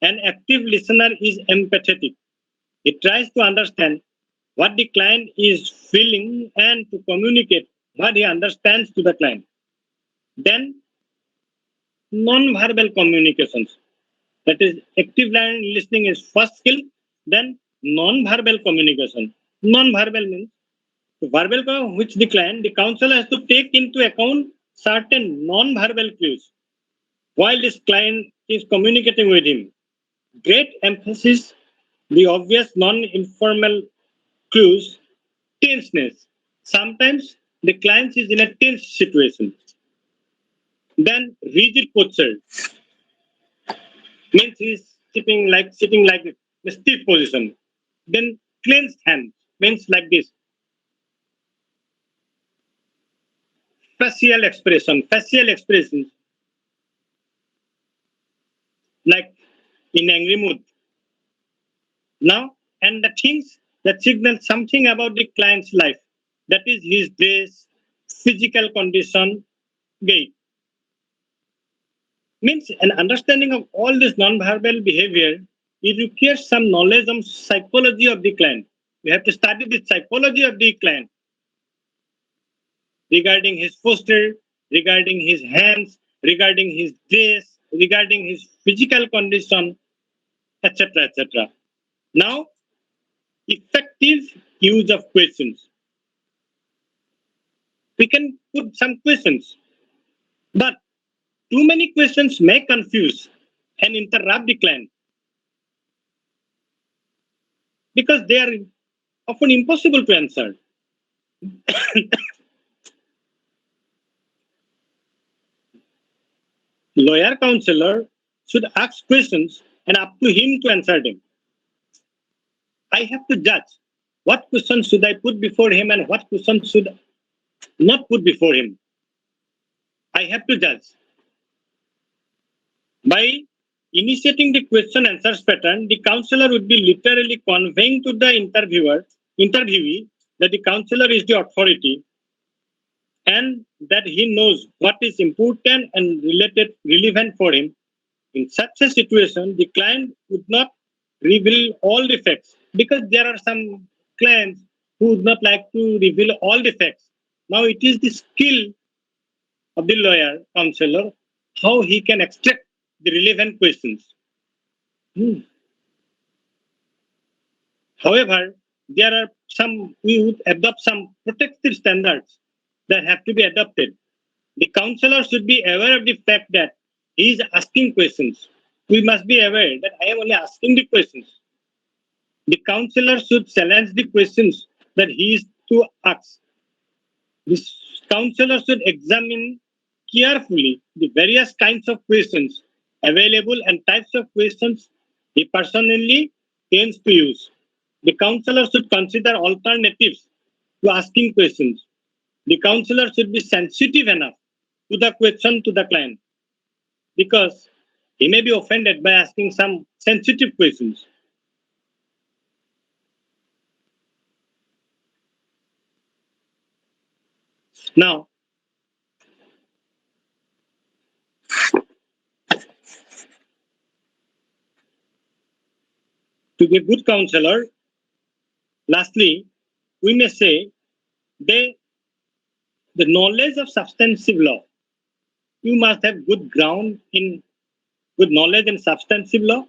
An active listener is empathetic. He tries to understand what the client is feeling and to communicate what he understands to the client. Then, non-verbal communications. That is, active listening is first skill. Then, non-verbal communication. Non-verbal means verbal which the counselor has to take into account certain non-verbal cues while this client is communicating with him. Great emphasis, the obvious non-informal clues, tenseness. Sometimes the client is in a tense situation. Then rigid posture means he's sitting like a stiff position. Then clenched hand means like this. Facial expressions like in angry mood. Now, and the things that signal something about the client's life, that is his dress, physical condition, gait. Means an understanding of all this non-verbal behavior, it requires some knowledge of psychology of the client. We have to study the psychology of the client regarding his posture, regarding his hands, regarding his dress, regarding his physical condition, etc., etc. Now, effective use of questions. We can put some questions, but too many questions may confuse and interrupt the client because they are often impossible to answer. Lawyer counselor should ask questions and up to him to answer them. I have to judge what questions should I put before him and what questions should not put before him. I have to judge. By initiating the question answers pattern, the counselor would be literally conveying to the interviewee that the counselor is the authority and that he knows what is important and relevant for him. In such a situation, the client would not reveal all the facts because there are some clients who would not like to reveal all the facts. Now it is the skill of the lawyer, counselor, how he can extract the relevant questions. However, there are we would adopt some protective standards that have to be adopted. The counselor should be aware of the fact that he is asking questions. We must be aware that I am only asking the questions. The counselor should challenge the questions that he is to ask. This counselor should examine carefully the various kinds of questions available and types of questions he personally tends to use. The counselor should consider alternatives to asking questions. The counselor should be sensitive enough to the question to the client because he may be offended by asking some sensitive questions. Now, to be a good counselor, lastly, we may say the knowledge of substantive law. You must have good knowledge in substantive law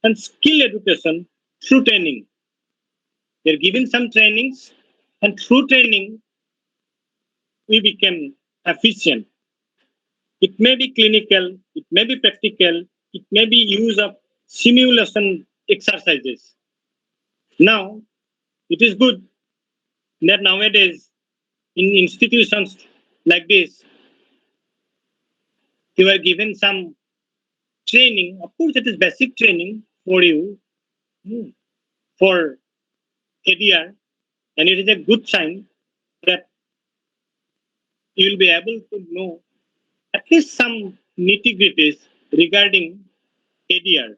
and skill education through training. They're given some trainings, and through training, we become efficient. It may be clinical, it may be practical, it may be use of simulation exercises. Now, it is good that nowadays in institutions like this, you are given some training. Of course, it is basic training for you for ADR, and it is a good sign that you will be able to know at least some nitty-gritties regarding ADR.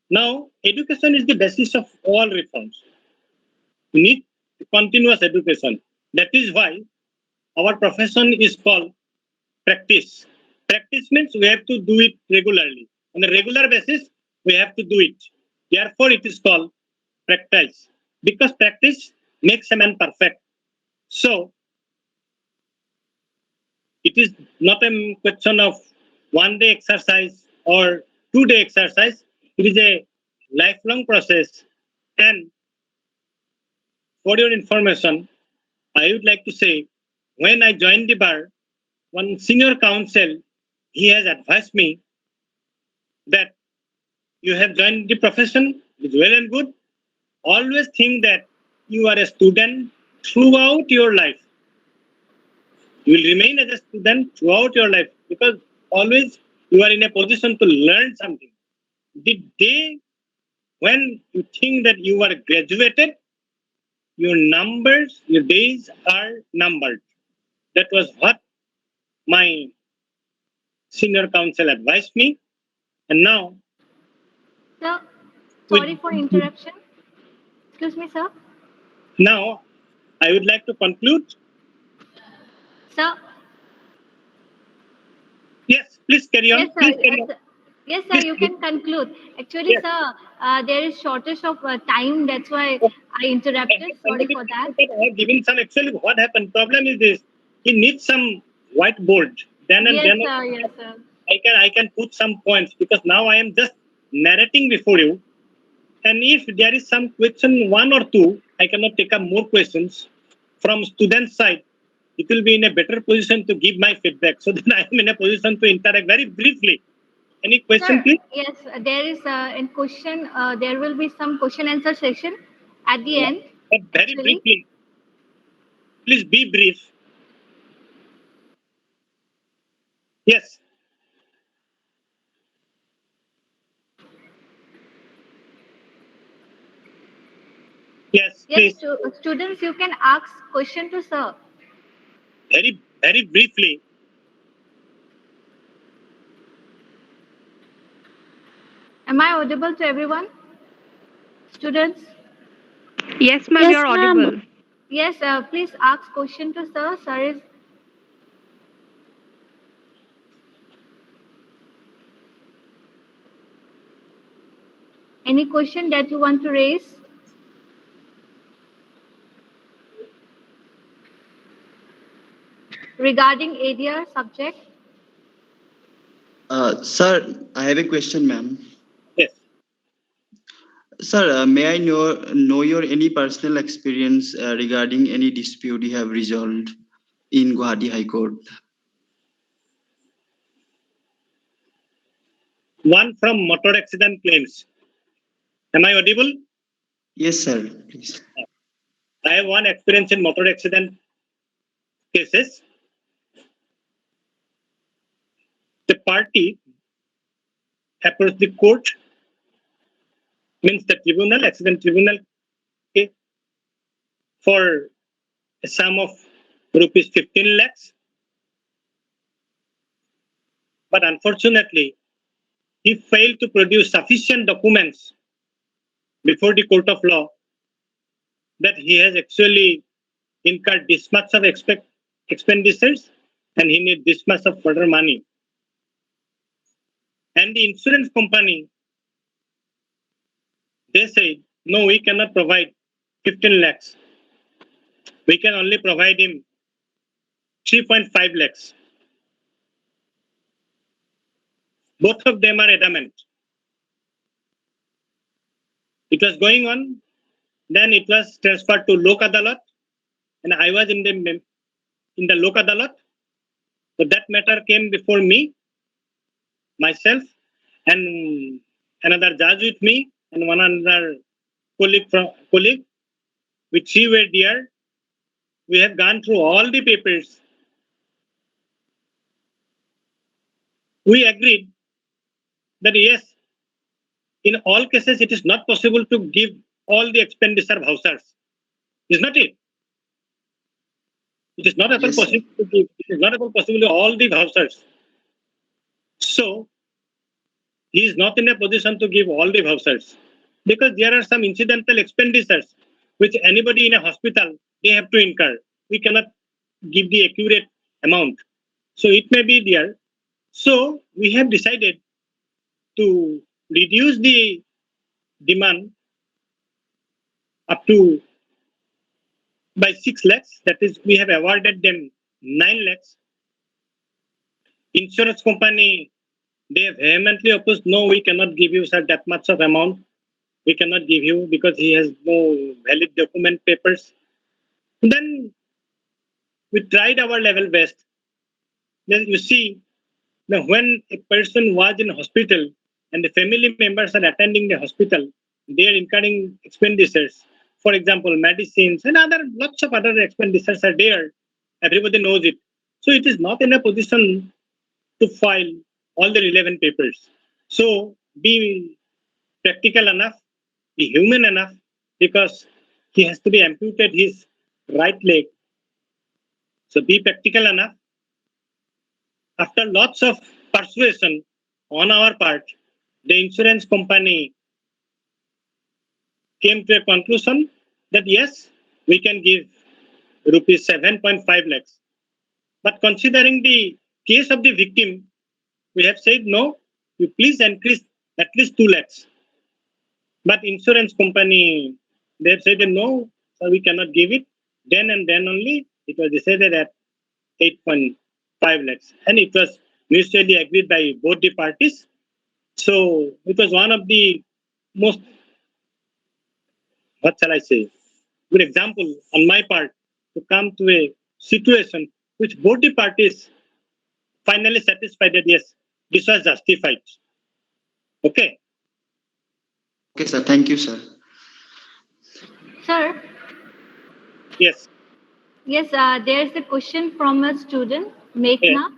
Now, education is the basis of all reforms. We need continuous education. That is why our profession is called practice. Practice means we have to do it regularly. On a regular basis, we have to do it. Therefore, it is called practice. Because practice makes a man perfect. So, it is not a question of 1 day exercise or 2 day exercise. It is a lifelong process. And for your information, I would like to say, when I joined the bar, one senior counsel, he has advised me that you have joined the profession, it's well and good. Always think that you are a student throughout your life. You will remain as a student throughout your life because always you are in a position to learn something. The day when you think that you are graduated, your days are numbered. That was what my senior counsel advised me. And now, Sir, sorry for interruption. Excuse me, sir. now I would like to conclude. Sir. Yes, please carry on. Yes, sir. Please carry on. Yes, sir, you can conclude. Actually, Yes. sir, there is shortage of time. That's why I interrupted. Sorry for that. I have given some. Actually, what happened? Problem is this: he needs some whiteboard. Then Yes, sir. Yes, sir. I can put some points because now I am just narrating before you. And if there is some question 1 or 2, I cannot take up more questions from student side. It will be in a better position to give my feedback. So then I am in a position to interact very briefly. Any question, Sir, please? yes, there is in question. There will be some question answer session at the end. But very Actually. briefly. Please be brief. Yes. Yes, Yes, please. students, you can ask question to sir. Very briefly. Am I audible to everyone? Students? Yes, ma'am, Yes, you're ma'am. audible. Yes, please ask question to sir. Sir is Any question that you want to raise? Regarding ADR subject? Sir, I have a question, ma'am. Yes. Sir, may I know your any personal experience regarding any dispute you have resolved in Guwahati High Court? One from motor accident claims. Am I audible? Yes, sir. Please. I have one experience in motor accident cases. The party approached the court, means the tribunal, accident tribunal, okay, for a sum of rupees 15 lakhs. But unfortunately, he failed to produce sufficient documents before the court of law that he has actually incurred this much of expenditures and he needs this much of further money. And the insurance company, they say, no, we cannot provide 15 lakhs. We can only provide him 3.5 lakhs. Both of them are adamant. It was going on, then it was transferred to Lok Adalat, and I was in the Lok Adalat. So that matter came before me, myself, and another judge with me, and one another colleague. We three were there. We have gone through all the papers. We agreed that yes, in all cases, it is not possible to give all the expenditure vouchers. Is not it? It is not at all Yes, sir. possible to give. It is not at all possible to all the vouchers. So he is not in a position to give all the vouchers because there are some incidental expenditures which anybody in a hospital they have to incur. We cannot give the accurate amount. So it may be there. So we have decided to reduce the demand up to by 6 lakhs. That is, we have awarded them 9 lakhs. Insurance company, they have vehemently opposed, no, we cannot give you, sir, that much of amount. We cannot give you because he has no valid document papers. Then we tried our level best. Then you see, now when a person was in hospital and the family members are attending the hospital, they are incurring expenditures. For example, medicines and other lots of other expenditures are there. Everybody knows it. So it is not in a position to file all the relevant papers. So be practical enough, be human enough, because he has to be amputed his right leg. So be practical enough. After lots of persuasion on our part, the insurance company came to a conclusion that yes, we can give rupees 7.5 lakhs. But considering the case of the victim, we have said no, you please increase at least 2 lakhs. But insurance company, they have said no, so we cannot give it. Then and then only it was decided at 8.5 lakhs. And it was mutually agreed by both the parties. So it was one of the most, what shall I say, good example on my part to come to a situation which both the parties finally satisfied that yes, this was justified. Okay. Okay, sir. Thank you, sir. Sir, Yes. yes, there is a question from a student, Meghna.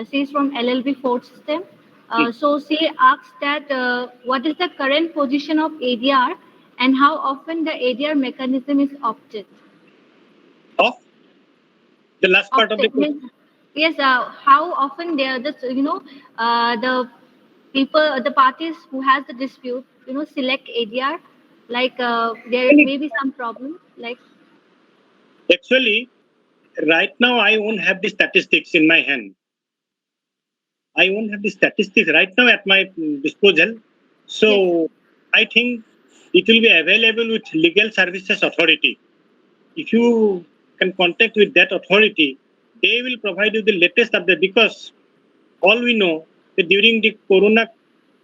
She is from LLB fourth system. So she asks that what is the current position of ADR and how often the ADR mechanism is opted? Of the last part of the Opted means, yes, how often they are just, the people, the parties who has the dispute, select ADR, like there may be some problem, like. actually, right now I won't have the statistics in my hand. I won't have the statistics right now at my disposal. So I think it will be available with Legal Services Authority. If you can contact with that authority, they will provide you the latest update, because all we know that during the corona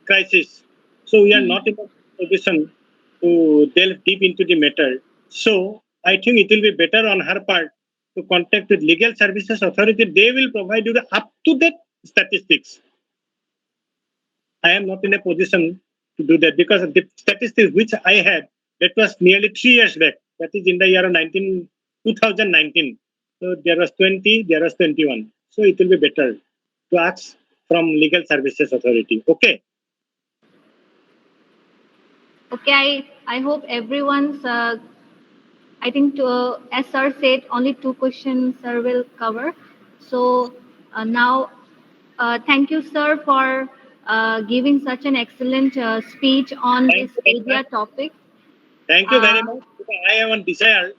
crisis, so we are not in a position to delve deep into the matter. So I think it will be better on her part to contact with Legal Services Authority. They will provide you the up-to-date statistics. I am not in a position to do that, because the statistics which I had, that was nearly 3 years back. That is in the year of 2019. So there was 20, there was 21. So it will be better to ask from Legal Services Authority. Okay. Okay, I hope everyone's. I think, as sir said, only 2 questions sir will cover. So now, thank you, sir, for giving such an excellent speech on Thank this you very area much. topic. Thank you very much. I have a desire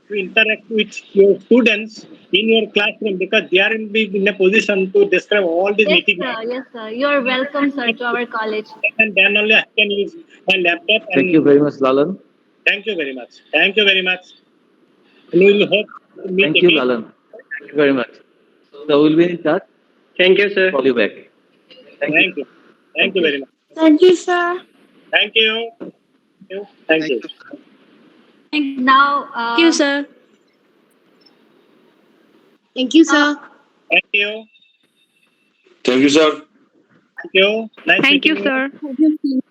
to interact with your students in your classroom, because they are in a position to describe all these Yes, meetings. sir. Yes, sir. You are welcome, sir, to our college. And then only I can use my laptop. Thank you And very much, Lalan. thank you very much. Thank you very much. And we will hope to meet Thank you, again. Lalan. Thank you very much. So we'll be in touch. Thank you, sir. Call you back. Thank you. Thank you. Thank you very much. Thank you, sir. Thank you. Thank you. Now, Thank you, sir. Thank you, sir. Thank you. Thank you, sir. Thank you. Nice Thank you, meeting sir. you.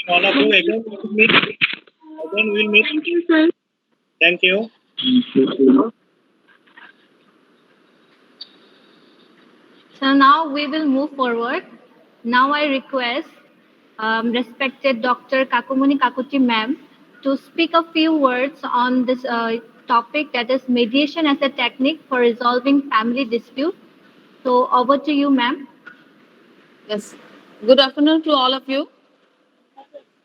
All of you again. We will meet. Again, we'll meet. Thank you, sir. Thank you. so now we will move forward. Now I request respected Dr. Kakumuni Kakuchi ma'am to speak a few words on this topic, that is mediation as a technique for resolving family dispute. So over to you, ma'am. Yes. Good afternoon to all of you.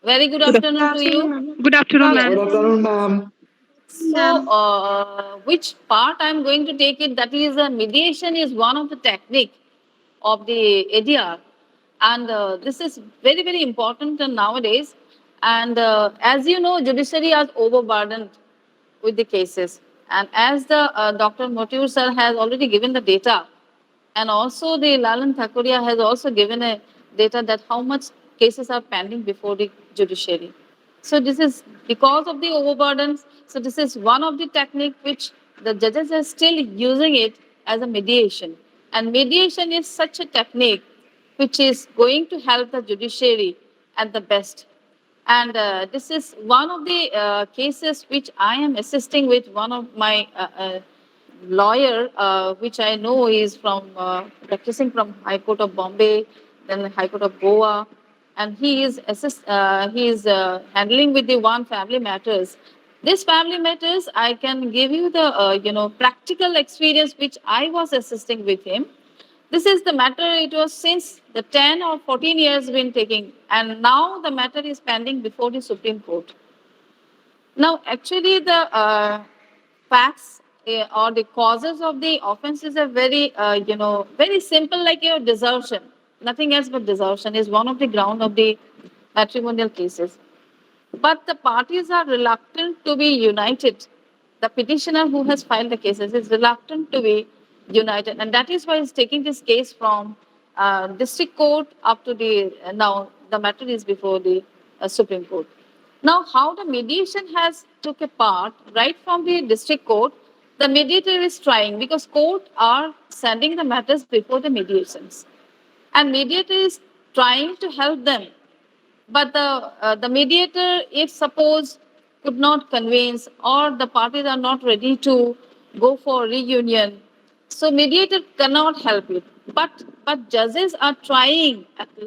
Very good afternoon to you. Good afternoon, Yes. ma'am. afternoon, ma'am. So, which part I'm going to take it? That is, mediation is one of the technique of the ADR, and this is very, very important nowadays. And as you know, judiciary is overburdened with the cases, and as the Dr. Motiur sir has already given the data, and also the Lalan Thakuria has also given a data that how much cases are pending before the judiciary. So this is because of the overburdens. So this is one of the technique which the judges are still using it as a mediation. And mediation is such a technique which is going to help the judiciary at the best. And this is one of the cases which I am assisting with one of my lawyer, which I know is from practicing from High Court of Bombay, then High Court of Goa, and he is handling with the one family matters. This family matters, I can give you the practical experience which I was assisting with him. This is the matter. It was since the 10 or 14 years been taking, and now the matter is pending before the Supreme Court. Now, actually, the facts or the causes of the offenses are very, very simple, like your desertion. Nothing else but desertion is one of the ground of the matrimonial cases. But the parties are reluctant to be united. The petitioner who has filed the cases is reluctant to be united, and that is why he's taking this case from district court up to the now the matter is before the Supreme Court. Now, how the mediation has took a part right from the district court, the mediator is trying, because court are sending the matters before the mediations, and mediator is trying to help them. But the mediator, if suppose could not convince, or the parties are not ready to go for reunion, so mediator cannot help it. But judges are trying at the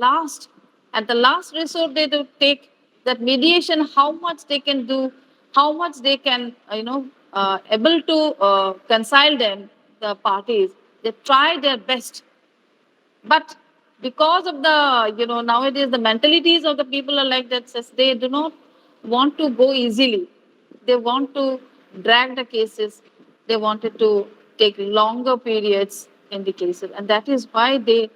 last resort they do take that mediation, how much they can do, how much they can able to reconcile them, the parties. They try their best, but because of the nowadays the mentalities of the people are like that, says they do not want to go easily. They want to drag the cases. They wanted to take longer periods in the cases, and that is why they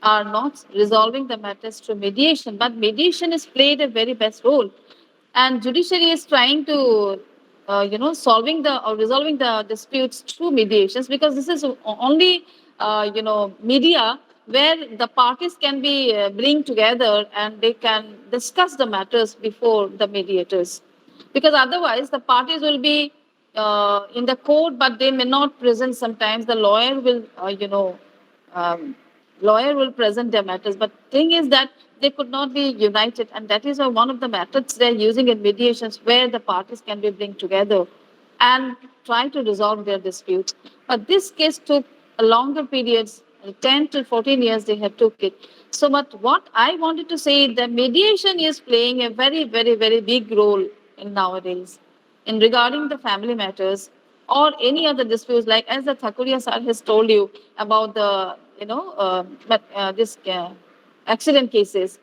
are not resolving the matters through mediation, but mediation has played a very best role, and judiciary is trying to, solving the or resolving the disputes through mediations, because this is only, media where the parties can be bring together and they can discuss the matters before the mediators, because otherwise the parties will be in the court, but they may not present. Sometimes the lawyer will, um, lawyer will present their matters, but thing is that they could not be united, and that is why one of the methods they're using in mediations, where the parties can be bring together and try to resolve their disputes. But this case took a longer periods, 10 to 14 years they had took it. So, but what I wanted to say, the mediation is playing a very, very, very big role in nowadays in regarding the family matters or any other disputes, like as the Thakuria sir has told you about the, this accident cases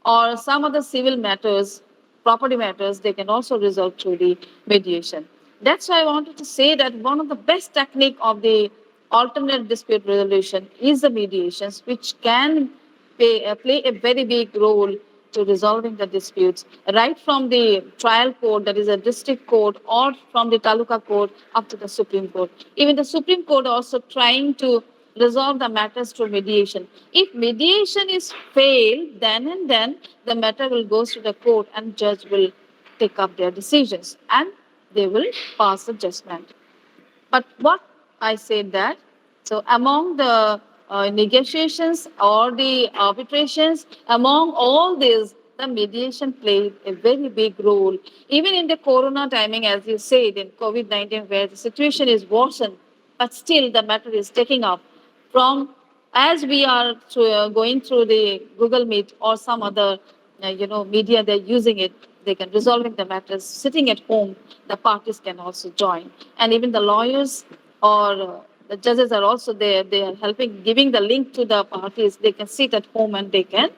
or some other civil matters, property matters, they can also resolve through the mediation. That's why I wanted to say that one of the best technique of the alternate dispute resolution is the mediations, which can play a very big role to resolving the disputes, right from the trial court, that is a district court, or from the taluka court up to the Supreme Court. Even the Supreme Court also trying to resolve the matters through mediation. If mediation is failed, then and then the matter will go to the court and judge will take up their decisions and they will pass the judgment. But what I said that, so among the negotiations or the arbitrations, among all these, the mediation played a very big role. Even in the corona timing, as you said, in COVID-19, where the situation is worsened, but still the matter is taking up from, as we are going through the Google Meet or some other, media, they're using it. They can resolving the matters sitting at home. The parties can also join, and even the lawyers or the judges are also there. They are helping, giving the link to the parties. They can sit at home and they can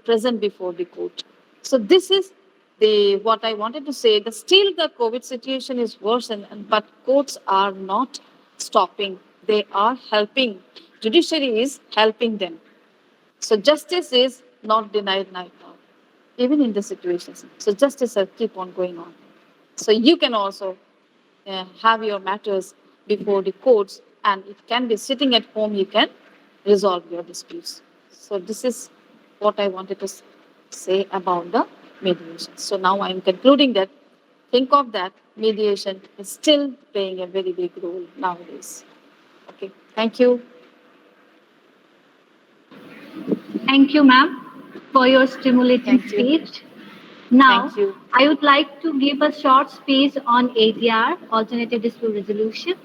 present before the court. So this is the what I wanted to say. The still the COVID situation is worse, but courts are not stopping. They are helping. Judiciary is helping them. So justice is not denied right now, even in the situations. So justice will keep on going on. So you can also have your matters before the courts, and it can be sitting at home. You can resolve your disputes. So this is what I wanted to say about the mediation. So now I am concluding that. Think of that mediation is still playing a very big role nowadays. Okay, thank you. Thank you, ma'am, for your stimulating Thank you. speech. Now, Thank you. I would like to give a short speech on ADR, Alternative Dispute Resolution.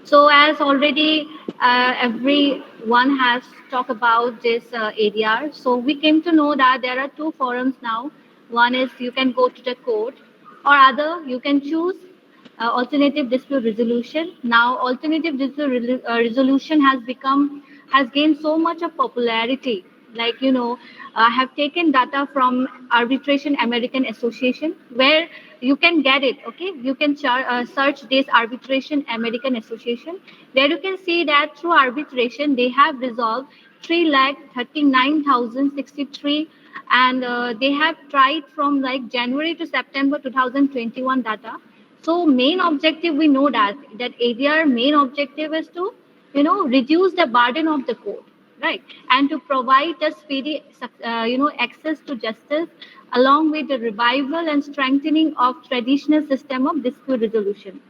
So, as already everyone has talked about this ADR, so we came to know that there are two forums now. One is you can go to the court, or other you can choose alternative dispute resolution. Now, alternative dispute resolution has gained so much of popularity. Like I have taken data from Arbitration American Association, where you can get it. Okay, you can search this Arbitration American Association. There you can see that through arbitration they have resolved 3,39,063, and they have tried from like January to September 2021 data. So main objective, we know that ADR main objective is to reduce the burden of the court, right, and to provide a speedy access to justice, along with the revival and strengthening of traditional system of dispute resolution.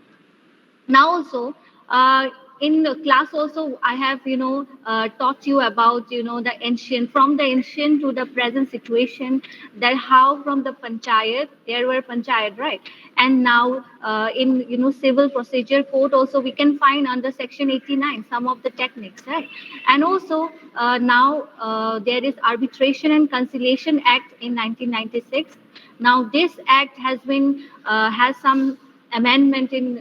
Now also in the class also I have taught you about the ancient, from the ancient to the present situation, that how from the panchayat, there were panchayat, right, and now in civil procedure code also we can find under section 89 some of the techniques, right, and also now there is Arbitration and Conciliation Act in 1996. Now this act has some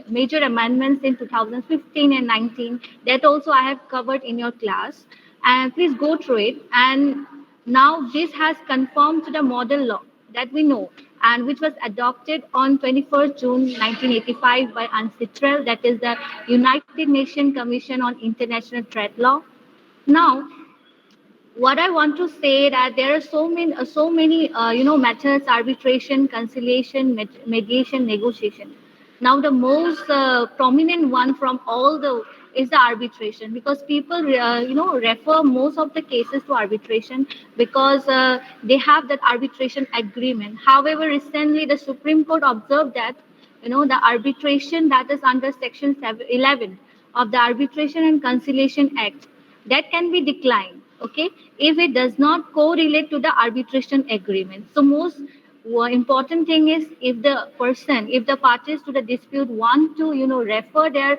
major amendments in 2015 and 19, that also I have covered in your class, and please go through it. And now this has confirmed to the model law that we know, and which was adopted on 21st June 1985 by UNCITRAL, that is the United Nations Commission on International Trade Law. Now what I want to say that there are so many methods: arbitration, conciliation, mediation, negotiation. Now the most prominent one from all the is the arbitration, because people refer most of the cases to arbitration because they have that arbitration agreement. However, recently the Supreme Court observed that the arbitration that is under section 11 of the Arbitration and Conciliation Act, that can be declined, okay, if it does not correlate to the arbitration agreement. So most important thing is, if the parties to the dispute want to refer their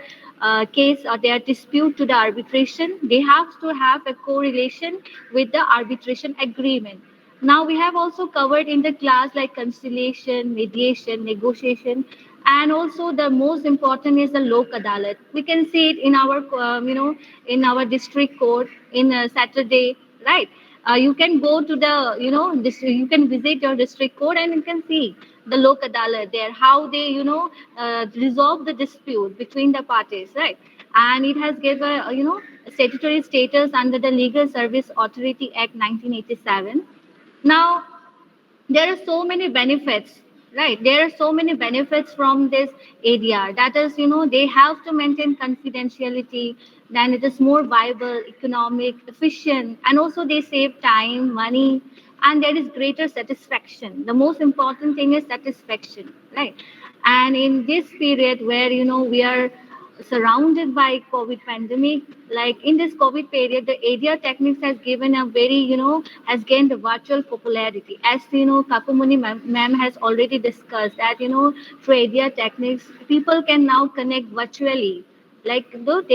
case or their dispute to the arbitration, they have to have a correlation with the arbitration agreement. Now we have also covered in the class like conciliation, mediation, negotiation, and also the most important is the lok adalat. We can see it in our in our district court in Saturday, right? You can go to the you can visit your district court and you can see the lok adalat there, how they resolve the dispute between the parties, right? And it has given statutory status under the Legal Service Authority Act 1987. Now there are so many benefits, right? There are so many benefits from this ADR. That is, they have to maintain confidentiality, then it is more viable, economic, efficient, and also they save time, money, and there is greater satisfaction. The most important thing is satisfaction, right? And in this period where we are surrounded by COVID pandemic, like in this COVID period, the ADR techniques has given a very, has gained a virtual popularity. As Kakumuni ma'am has already discussed that, through ADR techniques, people can now connect virtually. Like though